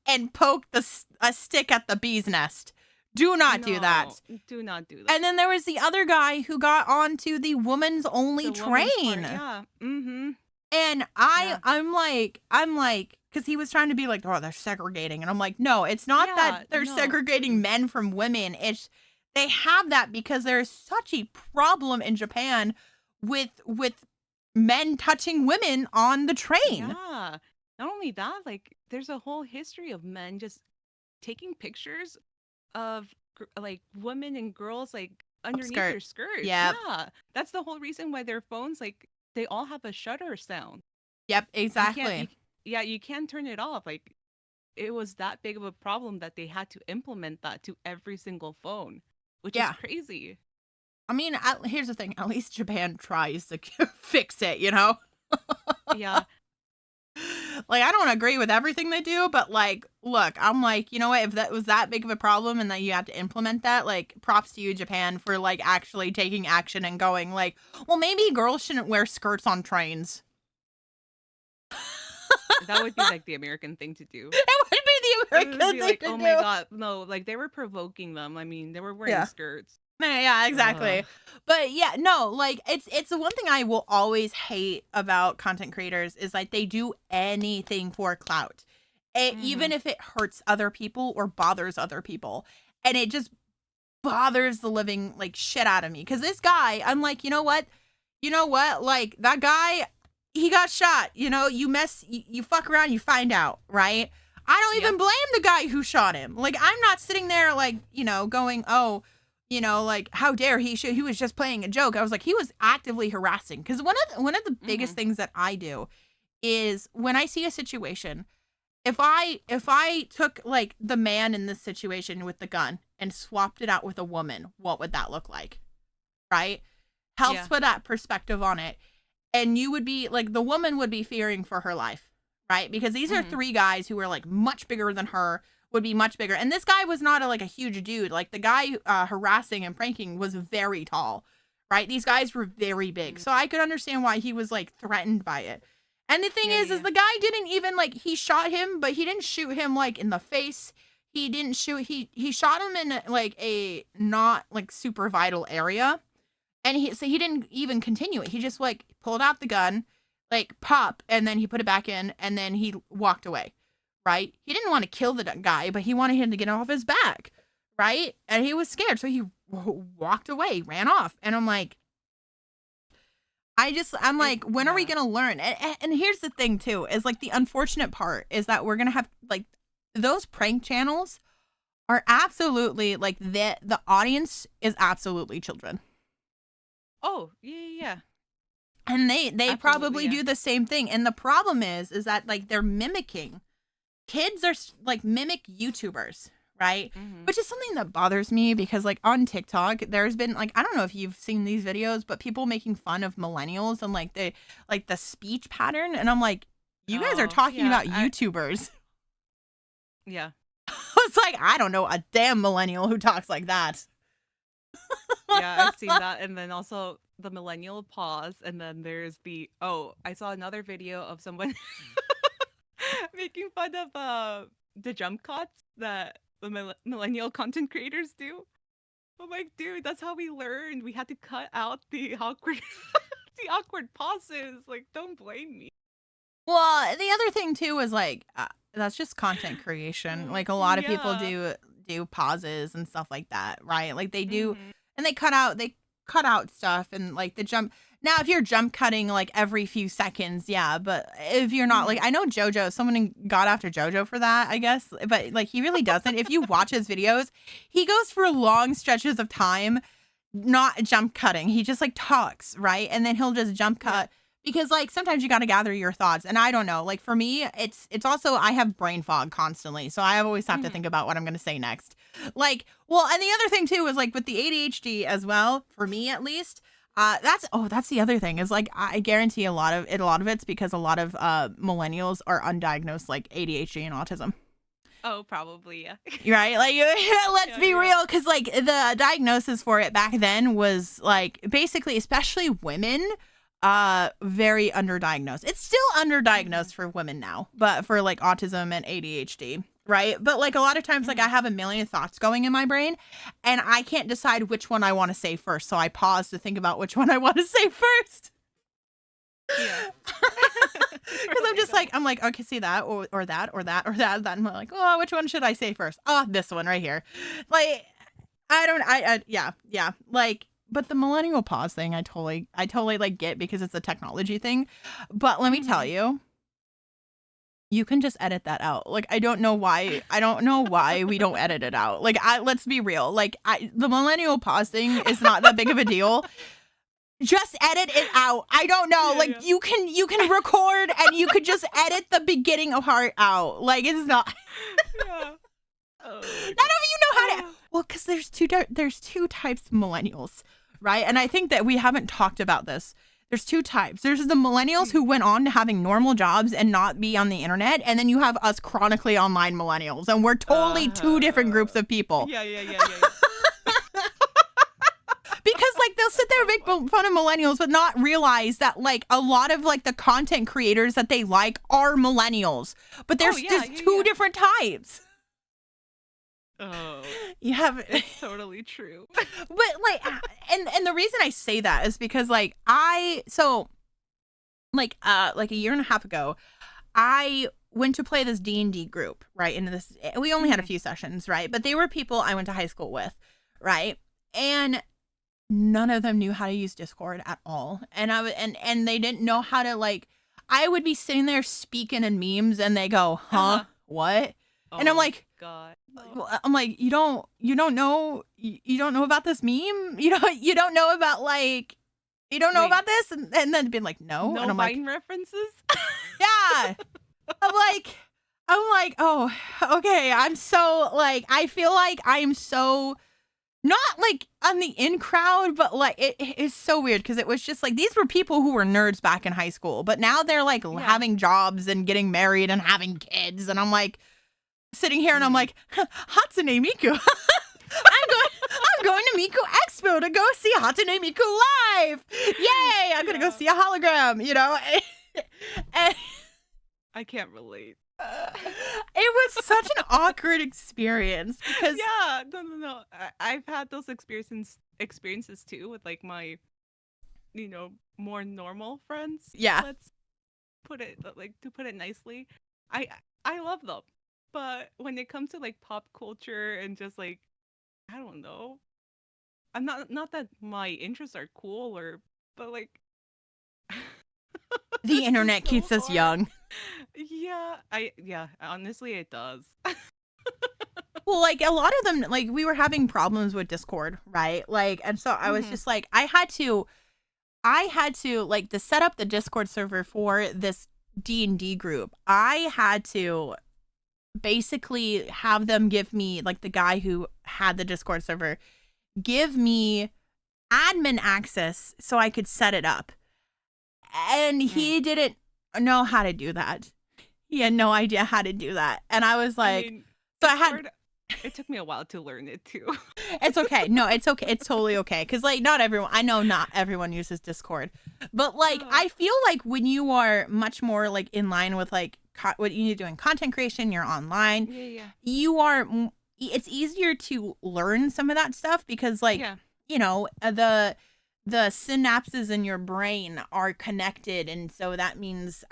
and poke a stick at the bee's nest. Do not do that. Do not do that. And then there was the other guy who got onto the woman's only train. Yeah. And I'm like, because he was trying to be like, oh, they're segregating. And I'm like, no, it's not that they're segregating men from women. It's they have that because there's such a problem in Japan with men touching women on the train. Yeah. Not only that, like there's a whole history of men just taking pictures of like women and girls like underneath their skirts. Yep. Yeah. That's the whole reason why their phones, like, they all have a shutter sound. Yep, exactly. You can't turn it off. Like, it was that big of a problem that they had to implement that to every single phone, which is crazy. I mean, here's the thing. At least Japan tries to fix it, you know? Yeah. Like, I don't agree with everything they do, but, like, look, I'm like, you know what? If that was that big of a problem and that you had to implement that, like, props to you, Japan, for, like, actually taking action and going, like, well, maybe girls shouldn't wear skirts on trains. That would be, like, the American thing to do. It would be the American thing like, to do. Oh, my God. No, like, they were provoking them. I mean, they were wearing skirts. Yeah, exactly. But yeah, no, like it's the one thing I will always hate about content creators is like they do anything for clout, even if it hurts other people or bothers other people, and it just bothers the living like shit out of me. Because this guy, I'm like, you know what, like that guy, he got shot. You know, you fuck around, you find out, right? I don't even blame the guy who shot him. Like, I'm not sitting there like, you know, going, oh, you know, like, how dare he was just playing a joke. I was like, he was actively harassing. Because one of the biggest things that I do is when I see a situation, if I took like the man in this situation with the gun and swapped it out with a woman, what would that look like? Right? Helps put that perspective on it. And you would be like, the woman would be fearing for her life, right? Because these are three guys who are like much bigger than her, would be much bigger. And this guy was not a huge dude. Like the guy harassing and pranking was very tall, right? These guys were very big. So I could understand why he was like threatened by it. And the thing is the guy didn't even like, he shot him, but he didn't shoot him like in the face. He didn't shoot, he shot him in like a not like super vital area. And he didn't even continue it. He just like pulled out the gun, like pop, and then he put it back in, and then he walked away, right? He didn't want to kill the guy, but he wanted him to get off his back, right? And he was scared, so he walked away, ran off. And I'm like, when are we gonna learn? And here's the thing too, is like the unfortunate part is that we're gonna have like those prank channels are absolutely like the audience is absolutely children. Oh, yeah. And they probably do the same thing. And the problem is that like they're mimicking. Kids are like mimic YouTubers, right? Which is something that bothers me because like on TikTok, there's been like, I don't know if you've seen these videos, but people making fun of millennials and like the speech pattern. And I'm like, you guys are talking about YouTubers. Yeah. It's like, I don't know a damn millennial who talks like that. Yeah, I've seen that. And then also the millennial pause. And then there's I saw another video of someone making fun of the jump cuts that the millennial content creators do. I'm like, dude, that's how we learned. We had to cut out the awkward the awkward pauses. Like, don't blame me. Well, the other thing too is like that's just content creation. Like a lot of people do pauses and stuff like that, right? Like they do, and they cut out stuff and like the jump. Now, if you're jump cutting like every few seconds, yeah, but if you're not, like I know Jojo, someone got after Jojo for that, I guess, but like he really doesn't. If you watch his videos, he goes for long stretches of time not jump cutting. He just like talks, right? And then he'll just jump cut. Because like sometimes you got to gather your thoughts, and I don't know. Like for me, it's also I have brain fog constantly, so I always have to think about what I'm going to say next. Like, well, and the other thing too is like with the ADHD as well. For me, at least, that's the other thing is like I guarantee a lot of it's because a lot of millennials are undiagnosed like ADHD and autism. Oh, probably, yeah. Right? Like, let's be real, because like the diagnosis for it back then was like basically, especially women. Very underdiagnosed. It's still underdiagnosed for women now, but for like autism and ADHD, right? But like a lot of times, like I have a million thoughts going in my brain and I can't decide which one I want to say first. So I pause to think about which one I want to say first. Yeah. Because I'm like, okay, see that or that. And I'm like, oh, which one should I say first? Oh, this one right here. Like, yeah. Like, but the millennial pause thing, I totally like get because it's a technology thing. But let me tell you, you can just edit that out. Like, I don't know why we don't edit it out. Like, let's be real. Like, the millennial pause thing is not that big of a deal. Just edit it out. I don't know. Yeah, like, you can record and you could just edit the beginning of part out. Like, it's not. Yeah. Oh, none of you know how to. Well, because there's two types of millennials, right? And I think that we haven't talked about this. There's two types. There's the millennials who went on to having normal jobs and not be on the internet, and then you have us chronically online millennials, and we're totally two different groups of people. Yeah. Because like they'll sit there and make fun of millennials, but not realize that like a lot of like the content creators that they like are millennials, but there's just two different types. Oh, it's totally true. But like, and the reason I say that is because like a year and a half ago, I went to play this D&D group, right? And we only had a few sessions, right? But they were people I went to high school with, right? And none of them knew how to use Discord at all, and and they didn't know how to like. I would be sitting there speaking in memes, and they go, "Huh, what?" And I'm like, God. I'm like, you don't know about this meme? You don't know about like, you don't know about this? And then being like, no. No and I'm Vine like, references? yeah. I'm like, oh, okay. I'm so like, I feel like I'm so not like on the in crowd, but like it is so weird because it was just like these were people who were nerds back in high school, but now they're like having jobs and getting married and having kids, and I'm like sitting here and I'm like, Hatsune Miku. I'm going to Miku Expo to go see Hatsune Miku live. Yay! I'm gonna go see a hologram. And I can't relate. It was such an awkward experience because no. I've had those experiences too with like my, more normal friends. Yeah. Let's put it like to put it nicely. I love them, but when it comes to like pop culture and just like, I don't know, I'm not that my interests are cool but like. The internet keeps us young. Yeah, honestly it does. Well, like a lot of them, like we were having problems with Discord, right? Like, and so I was just like, I had to like to set up the Discord server for this D&D group. I had to basically have them give me, like the guy who had the Discord server, give me admin access so I could set it up. And he didn't know how to do that. He had no idea how to do that. And I was like, it took me a while to learn it too. It's okay. No, it's okay. It's totally okay. Because like not everyone uses Discord. But like I feel like when you are much more like in line with like what you need to do in content creation, you're online. You are, it's easier to learn some of that stuff because like, the synapses in your brain are connected, and so that means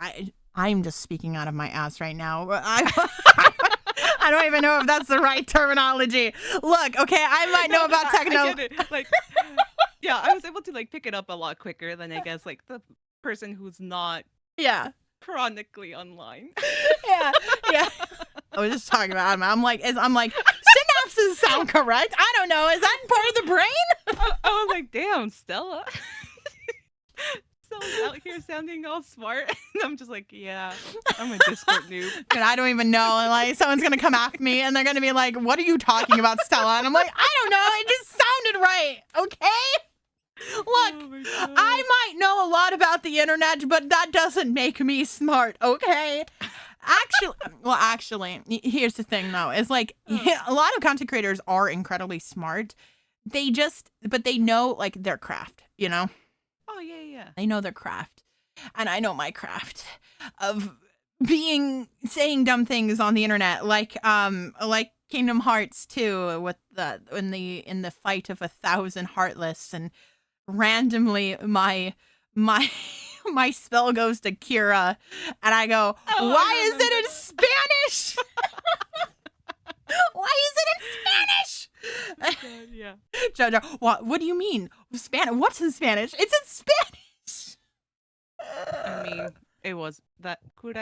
I'm just speaking out of my ass right now. I don't even know if that's the right terminology. Look, okay, I might know about techno. I get it. Like, I was able to like pick it up a lot quicker than I guess like the person who's not chronically online. Yeah. I was just talking about. I'm like, synapses sound correct. I don't know. Is that part of the brain? I was like, damn, Stella. Stella's out here sounding all smart. And I'm just like, yeah, I'm a Discord noob. And I don't even know. And like, someone's gonna come after me, and they're gonna be like, "What are you talking about, Stella?" And I'm like, I don't know. It just sounded right. Okay. Look, I might know a lot about the internet, but that doesn't make me smart. Okay. Actually, here's the thing though, is like a lot of content creators are incredibly smart. But they know like their craft, Oh yeah. They know their craft. And I know my craft of saying dumb things on the internet, like Kingdom Hearts 2 with in the fight of 1,000 Heartless, and randomly my spell goes to Kira, and I go, why is it in Spanish? Why is it in Spanish? God, yeah. Jojo, what do you mean? Spanish? What's in Spanish? It's in Spanish. I mean, it was that Kura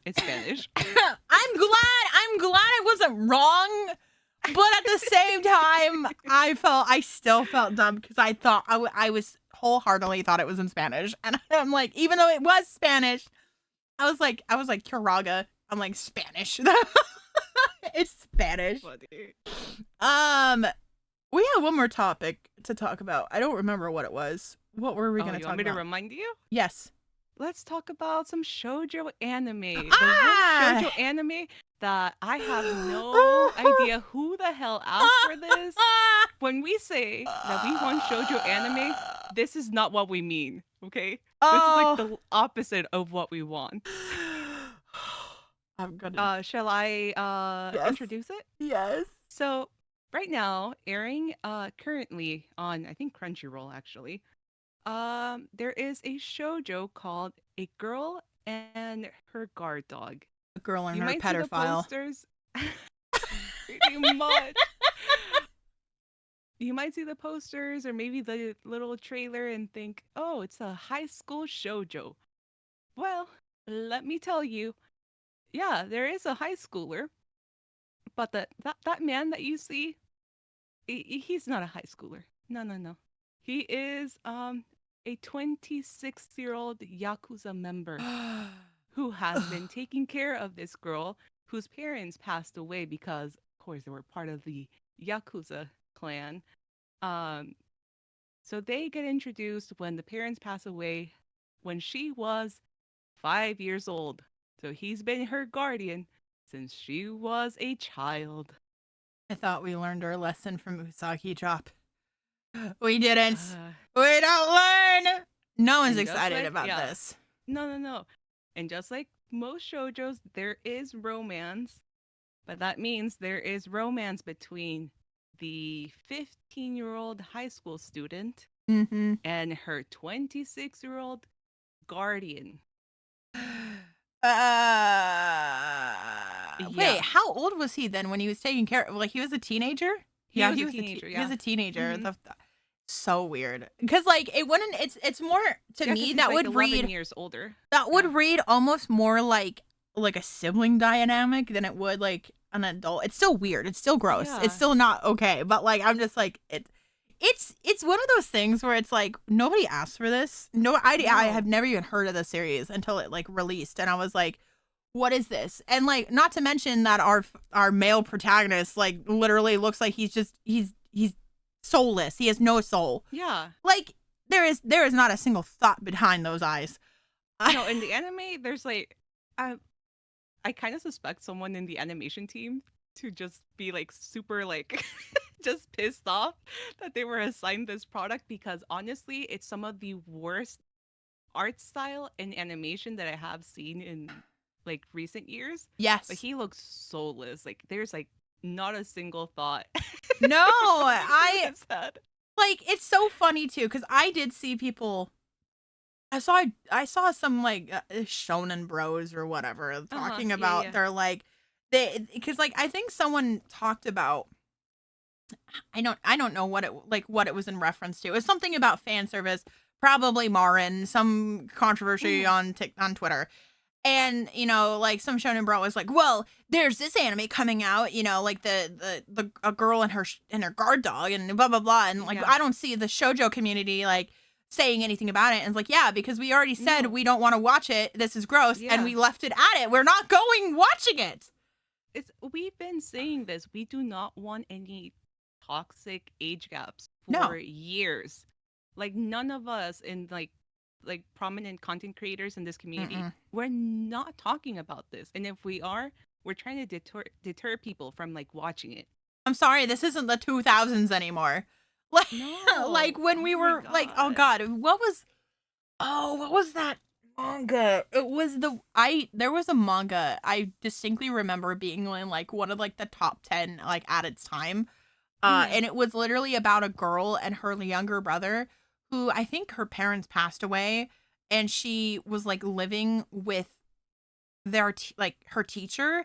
is Spanish. I'm glad I wasn't wrong. But at the same time, I still felt dumb because I thought I was wholeheartedly thought it was in Spanish, and I'm like, even though it was Spanish, I was like Kiraga. I'm like, Spanish. It's Spanish. Buddy. We have one more topic to talk about. I don't remember what it was. What were we going to talk about? You want me to remind you? Yes. Let's talk about some shoujo anime. The one shoujo anime that I have no idea who the hell asked for this. When we say that we want shoujo anime, this is not what we mean, okay? This is like the opposite of what we want. I'm gonna... shall I introduce it? Yes. So right now, airing currently on, I think, Crunchyroll actually, there is a shoujo called A Girl and Her Guard Dog. A girl and you her might pedophile. See the posters. Pretty much. You might see the posters or maybe the little trailer and think, oh, it's a high school shoujo. Well, let me tell you, yeah, there is a high schooler but that man that you see, he's not a high schooler. No, no, no. He is a 26-year-old Yakuza member who has been taking care of this girl whose parents passed away because, of course, they were part of the Yakuza clan. So they get introduced when the parents pass away when she was 5 years old. So he's been her guardian since she was a child. I thought we learned our lesson from Usagi Drop. We didn't. We don't learn. No one's excited about this. No, no, no. And just like most shoujos, there is romance, but that means there is romance between the 15-year-old high school student and her 26-year-old guardian. Wait, how old was he then when he was taking care of? Like, he was a teenager? He was a teenager. He was a teenager. So weird. Because, like, it wouldn't, it's more, to me, that would read 11 years older. That would read almost more like a sibling dynamic than it would, like, an adult. It's still weird. It's still gross. Yeah. It's still not okay. But, like, I'm just, like, it's one of those things where it's, like, nobody asked for this. I have never even heard of the series until it, like, released. And I was like, what is this? And, like, not to mention that our male protagonist, like, literally looks like he's soulless. He has no soul. Yeah. Like, there is not a single thought behind those eyes. No, in the anime, there's, like, I kind of suspect someone in the animation team to just be, like, super, like, just pissed off that they were assigned this product, because honestly, it's some of the worst art style and animation that I have seen in, like, recent years. Yes. But he looks soulless. Like, there's, like, not a single thought. No, like, it's so funny too, because I did see people. I saw some, like, shonen bros or whatever talking about their, like, because, like, I think someone talked about, I don't know what it was in reference to. It was something about fan service, probably Marin, some controversy on Twitter. And, you know, like, some shonen bro was like, well, there's this anime coming out, you know, like a girl and her guard dog and blah, blah, blah. And, like, I don't see the shoujo community, like, saying anything about it. And it's like, yeah, because we already said we don't want to watch it. This is gross. Yeah. And we left it at it. We're not watching it. We've been saying this. We do not want any toxic age gaps for years. Like, none of us in, like prominent content creators in this community, we're not talking about this. And if we are, we're trying to deter people from, like, watching it. I'm sorry, this isn't the 2000s anymore. Like, no. Like, when we were like, oh god, what was that manga? It was there was a manga I distinctly remember being in, like, one of, like, the top 10, like, at its time. And it was literally about a girl and her younger brother, who I think her parents passed away, and she was, like, living with her teacher,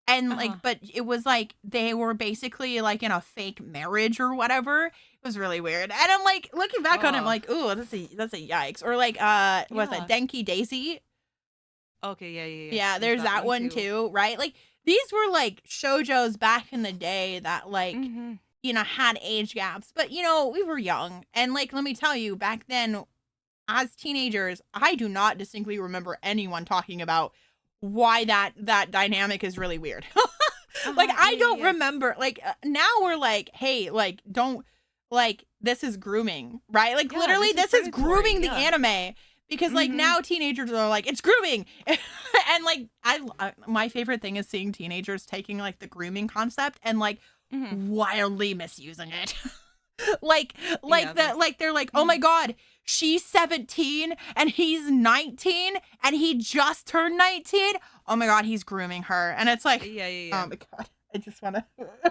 and like, but it was like they were basically, like, in a fake marriage or whatever. It was really weird, and I'm like, looking back on it, I'm like, ooh, that's a yikes. Or, like, was that Denki Daisy? Okay, yeah. There's that one too, right? Like, these were, like, shoujos back in the day that, like. You know, had age gaps, but, you know, we were young. And, like, let me tell you, back then, as teenagers, I do not distinctly remember anyone talking about why that dynamic is really weird. Like, I don't remember, like, now we're like, hey, like, don't, like, this is grooming, right? Like, literally, this is grooming the anime. Because, like, now teenagers are like, it's grooming. And, like, my favorite thing is seeing teenagers taking, like, the grooming concept and, like, wildly misusing it. They're like, oh my god, she's 17 and he's 19 and he just turned 19. Oh my god, he's grooming her. And it's like, oh my god, I just want to.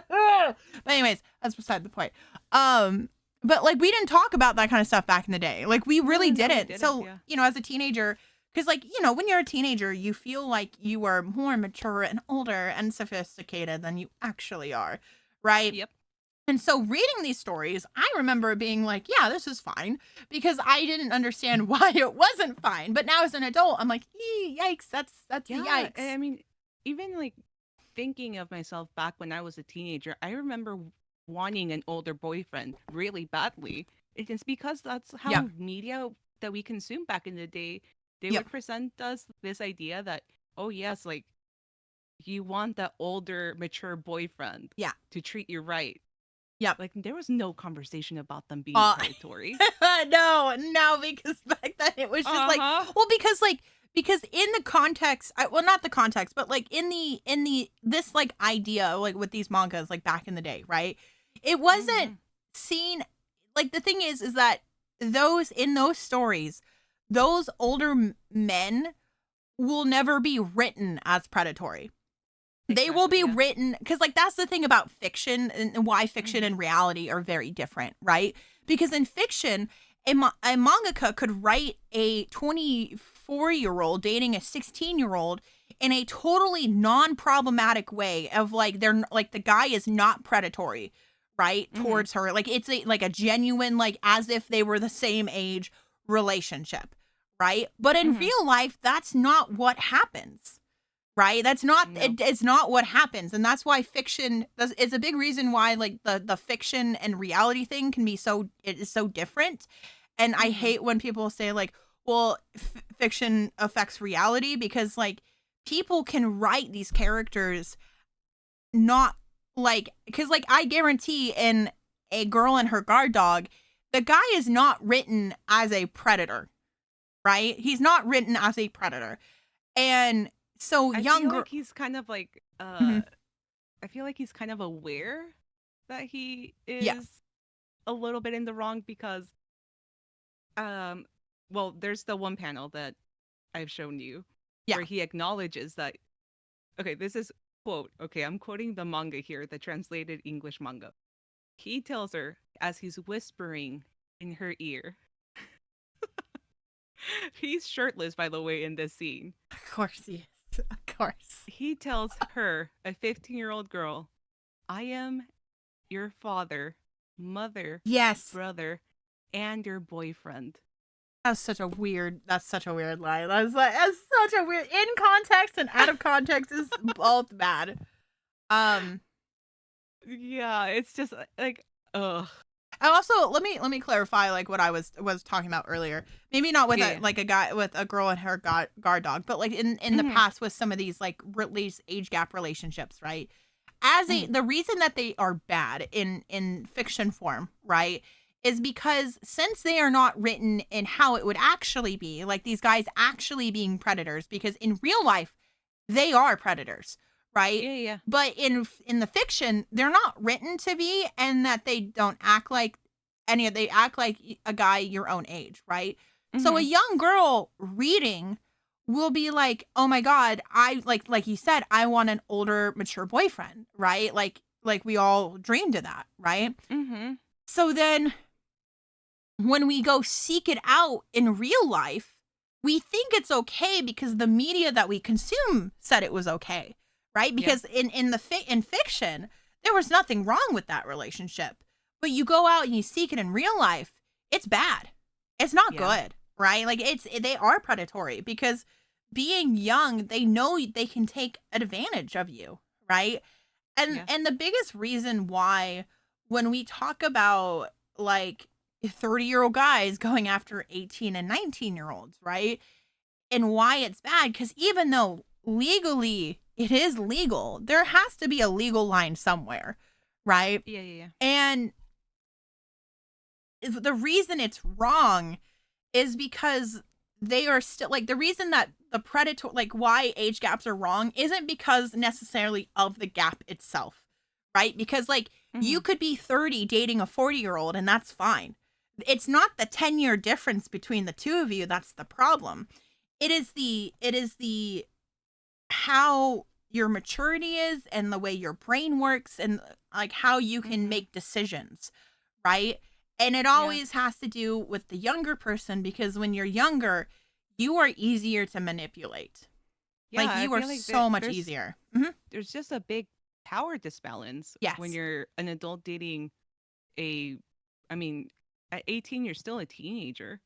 But anyways, that's beside the point. But, like, we didn't talk about that kind of stuff back in the day. Like, we really didn't. So, you know, as a teenager, because, like, you know, when you're a teenager, you feel like you are more mature and older and sophisticated than you actually are. Right? Yep. And so reading these stories, I remember being like, yeah, this is fine, because I didn't understand why it wasn't fine. But now as an adult, I'm like, yikes, that's a yikes. I mean, even, like, thinking of myself back when I was a teenager, I remember wanting an older boyfriend really badly. It's because that's how media that we consumed back in the day, they would present us this idea that, oh yes, like you want that older, mature boyfriend to treat you right. Yep. Like there was no conversation about them being predatory. No, because back then it was just like, well, because in the context, not the context, but like in the this like idea, like with these mangas, like back in the day, right? It wasn't seen, like the thing is that in those stories, those older men will never be written as predatory. They will be written, because like that's the thing about fiction and why fiction and reality are very different, right? Because in fiction, a mangaka could write a 24-year-old dating a 16-year-old in a totally non-problematic way of like they're like the guy is not predatory, right, towards her. Like it's a genuine, like as if they were the same age relationship, right? But in real life, that's not what happens. Right? That's not, it's not what happens. And that's why fiction, it's a big reason why like the fiction and reality thing can be it is so different. And I hate when people say like, well, fiction affects reality, because like people can write these characters not like, because like I guarantee in A Girl and Her Guard Dog, the guy is not written as a predator, right? He's not written as a predator. And so I feel like he's kind of like I feel like he's kind of aware that he is a little bit in the wrong, because well, there's the one panel that I've shown you where he acknowledges that, okay, this is quote, okay, I'm quoting the manga here, the translated English manga. He tells her as he's whispering in her ear. He's shirtless, by the way, in this scene. Of course he is. Of course. He tells her, a 15-year-old girl, I am your father, mother, brother, and your boyfriend. That's such a weird line. That's such a weird, in context and out of context is both bad. Yeah, it's just like, ugh. And also, let me clarify like what I was talking about earlier. Maybe not with a guy with a girl and her guard dog, but like in the past with some of these like release age gap relationships, right? As the reason that they are bad in fiction form, right, is because since they are not written in how it would actually be, like these guys actually being predators, because in real life they are predators. Right? Yeah. But in the fiction, they're not written to be, and that they don't act like they act like a guy your own age, right? So a young girl reading will be like, oh my God, I like you said, I want an older, mature boyfriend, right? Like we all dreamed of that, right? So then when we go seek it out in real life, we think it's okay because the media that we consume said it was okay. Right? Because in fiction, there was nothing wrong with that relationship. But you go out and you seek it in real life, it's bad. It's not good, right? Like they are predatory, because being young, they know they can take advantage of you, right? And the biggest reason why when we talk about like 30-year-old guys going after 18 and 19-year-olds, right? And why it's bad, because even though legally it is legal, there has to be a legal line somewhere, right? Yeah. And the reason it's wrong is because they are still like, the reason that the predator, like why age gaps are wrong isn't because necessarily of the gap itself, right? Because like you could be 30 dating a 40-year-old and that's fine. It's not the 10-year difference between the two of you that's the problem. It is the how your maturity is and the way your brain works and like how you can make decisions, right? And it always has to do with the younger person, because when you're younger, you are easier to manipulate. Yeah, like you are like so much easier. There's just a big power disbalance when you're an adult dating at 18 you're still a teenager.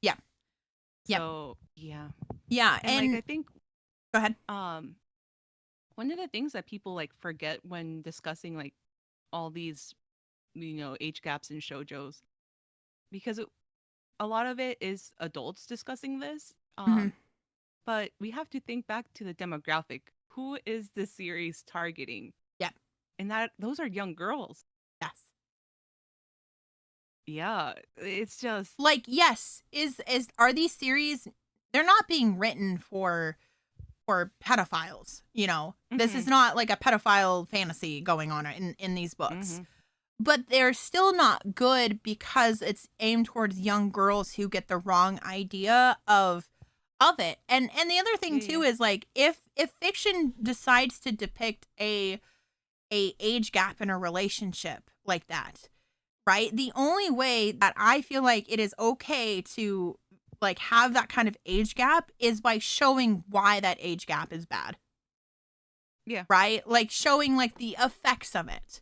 So yeah. And like I think go ahead. one of the things that people like forget when discussing like all these, age gaps in shoujos, because a lot of it is adults discussing this. But we have to think back to the demographic. Who is this series targeting? Yeah. And those are young girls. Yes. Yeah, it's just like, yes, are these series, they're not being written for pedophiles, This is not like a pedophile fantasy going on in these books. But they're still not good because it's aimed towards young girls who get the wrong idea of it. And the other thing too is like if fiction decides to depict a age gap in a relationship like that, right? The only way that I feel like it is okay to like have that kind of age gap is by showing why that age gap is bad. Yeah. Right? Like showing like the effects of it.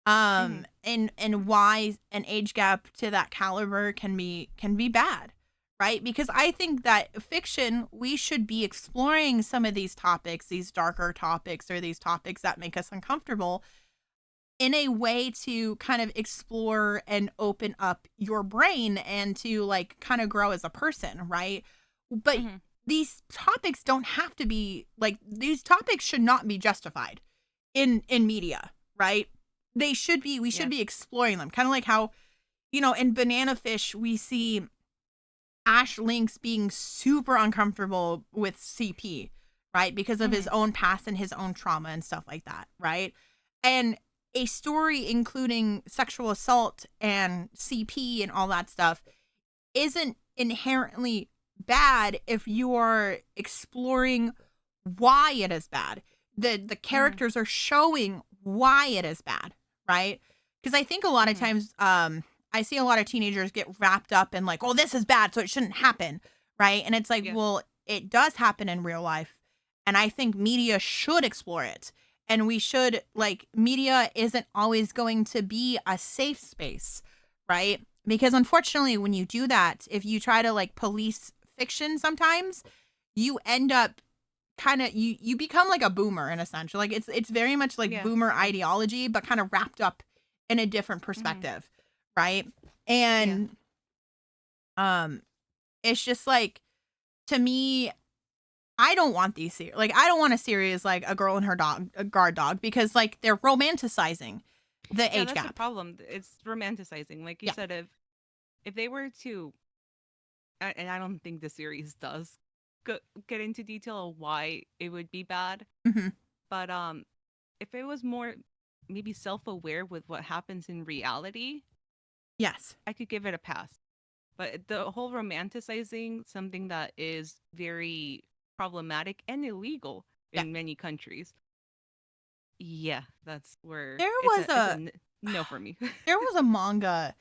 And why an age gap to that caliber can be bad. Right? Because I think that fiction, we should be exploring some of these topics, these darker topics, or these topics that make us uncomfortable in a way to kind of explore and open up your brain and to like kind of grow as a person, right? But these topics don't have to be like, these topics should not be justified in media, right? We should be exploring them. Kind of like how, in Banana Fish, we see Ash Lynx being super uncomfortable with CP, right? Because of his own past and his own trauma and stuff like that, right? And a story including sexual assault and CP and all that stuff isn't inherently bad if you are exploring why it is bad. The characters are showing why it is bad, right? Because I think a lot of times I see a lot of teenagers get wrapped up in like, oh, this is bad, so it shouldn't happen, right? And it's like, well, it does happen in real life. And I think media should explore it. And we should, like, media isn't always going to be a safe space, right? Because unfortunately, when you do that, if you try to, like, police fiction sometimes, you end up kind of, you become like a boomer in a sense. Like, it's very much like boomer ideology, but kind of wrapped up in a different perspective, right? And it's just like, to me, I don't want these series. Like, I don't want a series like A Girl and Her Dog, a Guard Dog, because like they're romanticizing the age that's gap. The problem. It's romanticizing. Like you said, if they were to, and I don't think the series does get into detail of why it would be bad. But if it was more maybe self-aware with what happens in reality, I could give it a pass. But the whole romanticizing something that is very problematic and illegal in many countries. Yeah, that's where there was it's a no for me. There was a manga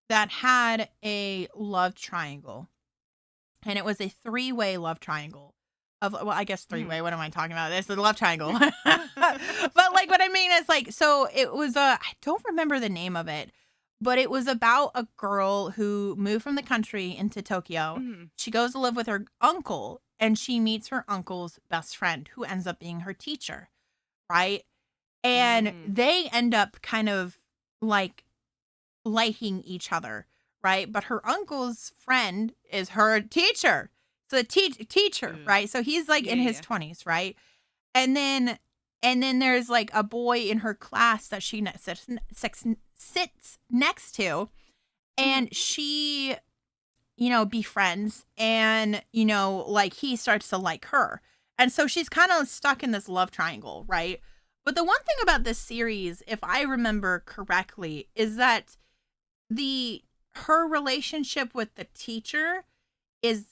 that had a love triangle, and it was a 3-way love triangle of, well, I guess 3-way. What am I talking about? It's a love triangle. But like what I mean is like, so it was I don't remember the name of it, but it was about a girl who moved from the country into Tokyo. She goes to live with her uncle, and she meets her uncle's best friend, who ends up being her teacher, right? And they end up kind of like liking each other, right? But her uncle's friend is her teacher. So the teacher, right? So he's like in his 20s, right? And then there's like a boy in her class that she sits next to, and she, befriends, and, like he starts to like her. And so she's kind of stuck in this love triangle, right? But the one thing about this series, if I remember correctly, is that her relationship with the teacher is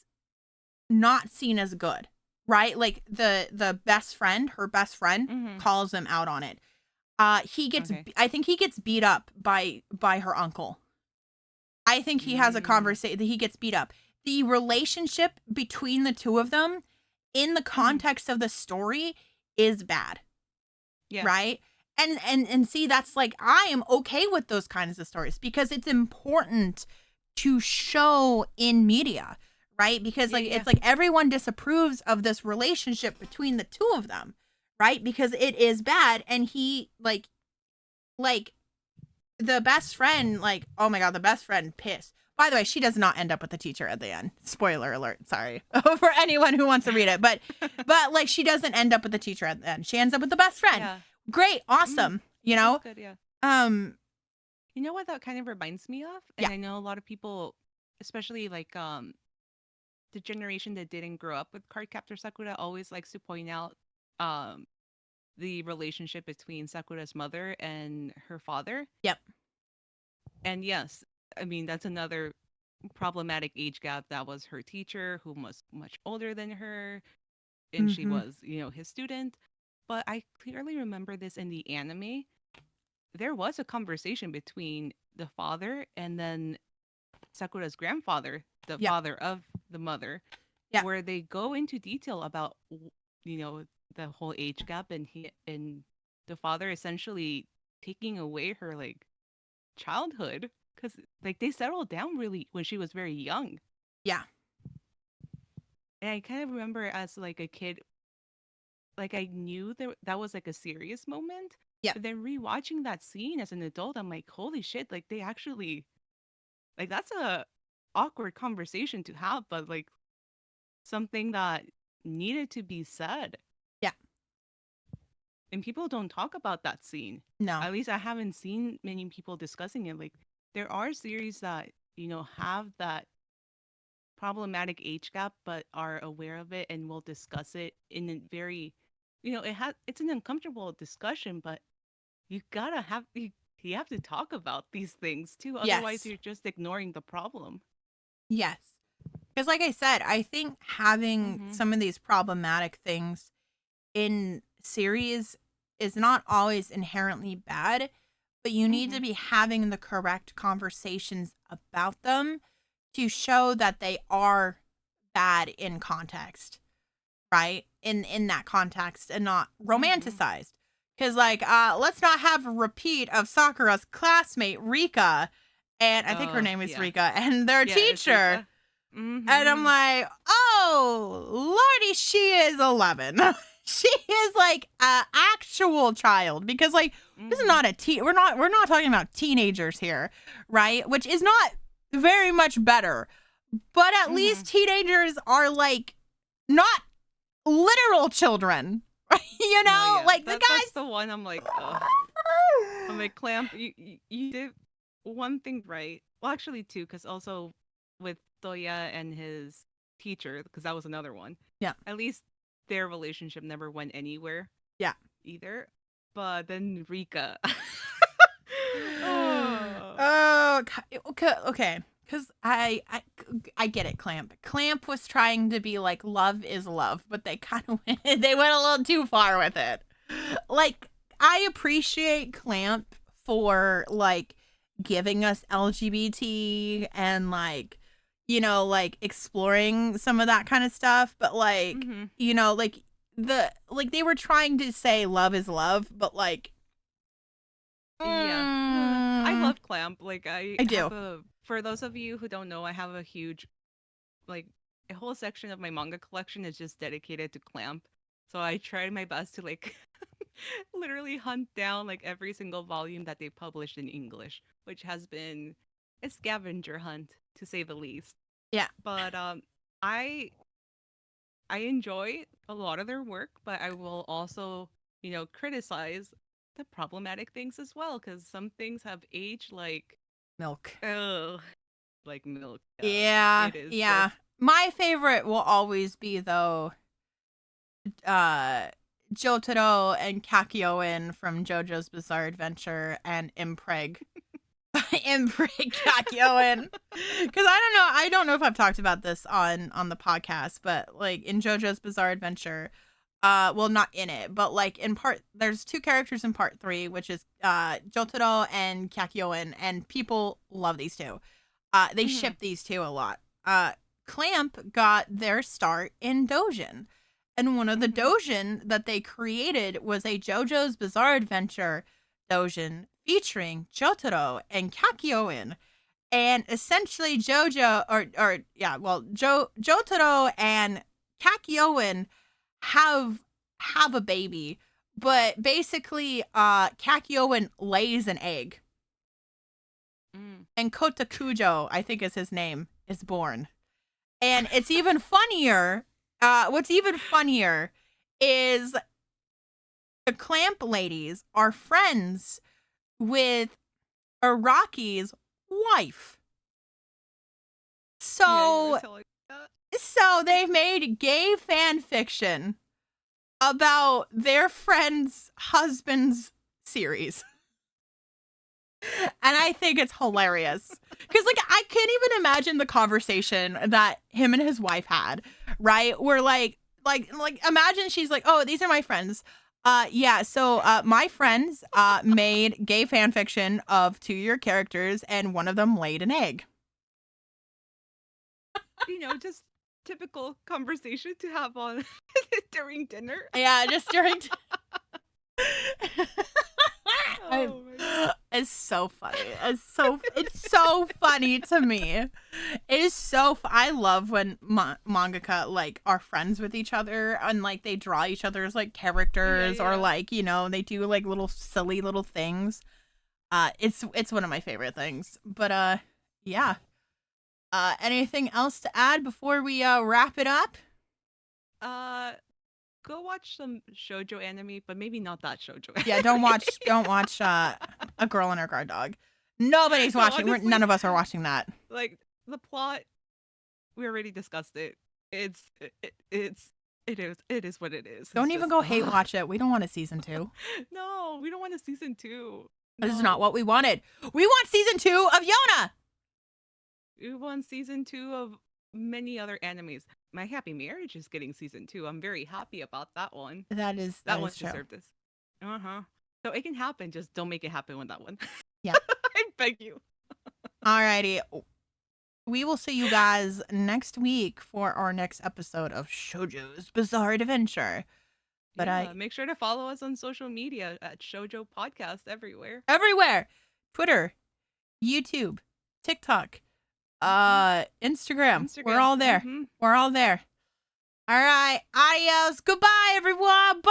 not seen as good, right? Like the best friend, her best friend, calls him out on it. He gets, I think he gets beat up by her uncle. I think he has a conversation that he gets beat up. The relationship between the two of them in the context of the story is bad. Right? And see, that's like, I am okay with those kinds of stories because it's important to show in media, right? Because like it's like everyone disapproves of this relationship between the two of them, right? Because it is bad, and he like the best friend, like, oh my god, the best friend pissed. By the way, she does not end up with the teacher at the end. Spoiler alert, sorry. For anyone who wants to read it. But like she doesn't end up with the teacher at the end. She ends up with the best friend. Yeah. Great, awesome. You know? That's good, yeah. You know what that kind of reminds me of? And I know a lot of people, especially like the generation that didn't grow up with Cardcaptor Sakura, always likes to point out the relationship between Sakura's mother and her father. Yep. And yes, I mean, that's another problematic age gap. That was her teacher, who was much older than her, and she was, you know, his student. But I clearly remember this in the anime. There was a conversation between the father and then Sakura's grandfather, the father of the mother, where they go into detail about, you know, the whole age gap, and the father essentially taking away her like childhood, because like they settled down really when she was very young. Yeah. And I kind of remember as like a kid, like I knew that was like a serious moment. Yeah. But then rewatching that scene as an adult, I'm like, holy shit, like they actually, like that's a awkward conversation to have, but like something that needed to be said. Yeah. And people don't talk about that scene. No. At least I haven't seen many people discussing it. Like there are series that, you know, have that problematic age gap but are aware of it and will discuss it in a very, you know, it's an uncomfortable discussion, but you have to talk about these things too, otherwise you're just ignoring the problem. Yes, because like I said, I think having some of these problematic things in series is not always inherently bad, but you need to be having the correct conversations about them to show that they are bad in context, right? In that context, and not romanticized. Because, like, let's not have a repeat of Sakura's classmate, Rika, and I think her name is Rika, and their teacher. And I'm like, oh, lordy, she is 11. She is, like, an actual child. Because, like, this is not a teen. We're not talking about teenagers here, right? Which is not very much better. But at least teenagers are, like, not literal children. You know, like that's the one I'm like, I'm like, Clamp, you did one thing right. Well, actually two, because also with Toya and his teacher, because that was another one. Yeah. At least their relationship never went anywhere. Yeah. Either. But then Rika. Okay. Because I get it, Clamp. Clamp was trying to be like, love is love, but they kind of went a little too far with it. Like, I appreciate Clamp for, like, giving us LGBT and, like, you know, like, exploring some of that kind of stuff. But, like, you know, like, they were trying to say love is love, but, like, I love Clamp. Like, I do. For those of you who don't know, I have a huge, like, a whole section of my manga collection is just dedicated to Clamp. So I tried my best to, like, literally hunt down, like, every single volume that they published in English, which has been a scavenger hunt, to say the least. Yeah. But I enjoy a lot of their work, but I will also, you know, criticize the problematic things as well, because some things have aged like milk. Oh, like milk. Yeah. Yeah. My favorite will always be, though, Jotaro and Kakyoin from JoJo's Bizarre Adventure and Impreg Kakyoin. Because I don't know if I've talked about this on the podcast, but, like, in JoJo's Bizarre Adventure, well, not in it, but, like, there's two characters in part 3, which is Jotaro and Kakyoin, and people love these two. They ship these two a lot. Clamp got their start in Dojin, and one of the Dojin that they created was a JoJo's Bizarre Adventure Dojin featuring Jotaro and Kakyoin. And essentially Jotaro and Kakyoin have a baby But basically, Kakyoin lays an egg. And Kotakujo, I think is his name, is born. And it's even funnier. What's even funnier is the Clamp ladies are friends with Araki's wife. So, so they've made gay fan fiction about their friend's husband's series. And I think it's hilarious. Because, like, I can't even imagine the conversation that him and his wife had, right? Where, like, imagine she's like, oh, these are my friends. Yeah, so my friends made gay fan fiction of 2 of your characters, and one of them laid an egg. You know, just typical conversation to have on during dinner. Yeah, just during Oh my God. It's so funny. It's so funny to me. It is so I love when mangaka like are friends with each other and like they draw each other's like characters or like, you know, they do like little silly little things. It's one of my favorite things. But yeah. Anything else to add before we wrap it up? Go watch some Shojo anime, but maybe not that Shojo. Yeah, don't watch A Girl and Her Guard Dog. Nobody's watching. Honestly, none of us are watching that. Like the plot, we already discussed it. It is what it is. Don't even go hate watch it. We don't want a season 2. No, we don't want a season 2. This is not what we wanted. We want season 2 of Yona. We want season 2 of many other animes. My Happy Marriage is getting season 2. I'm very happy about that one. That one true. deserved this. So it can happen. Just don't make it happen with that one. Yeah. I beg you. Alrighty. We will see you guys next week for our next episode of Shojo's Bizarre Adventure. But make sure to follow us on social media at Shojo Podcast everywhere. Twitter, YouTube, TikTok, Instagram. We're all there. We're all there. All right. Adios. Goodbye, everyone.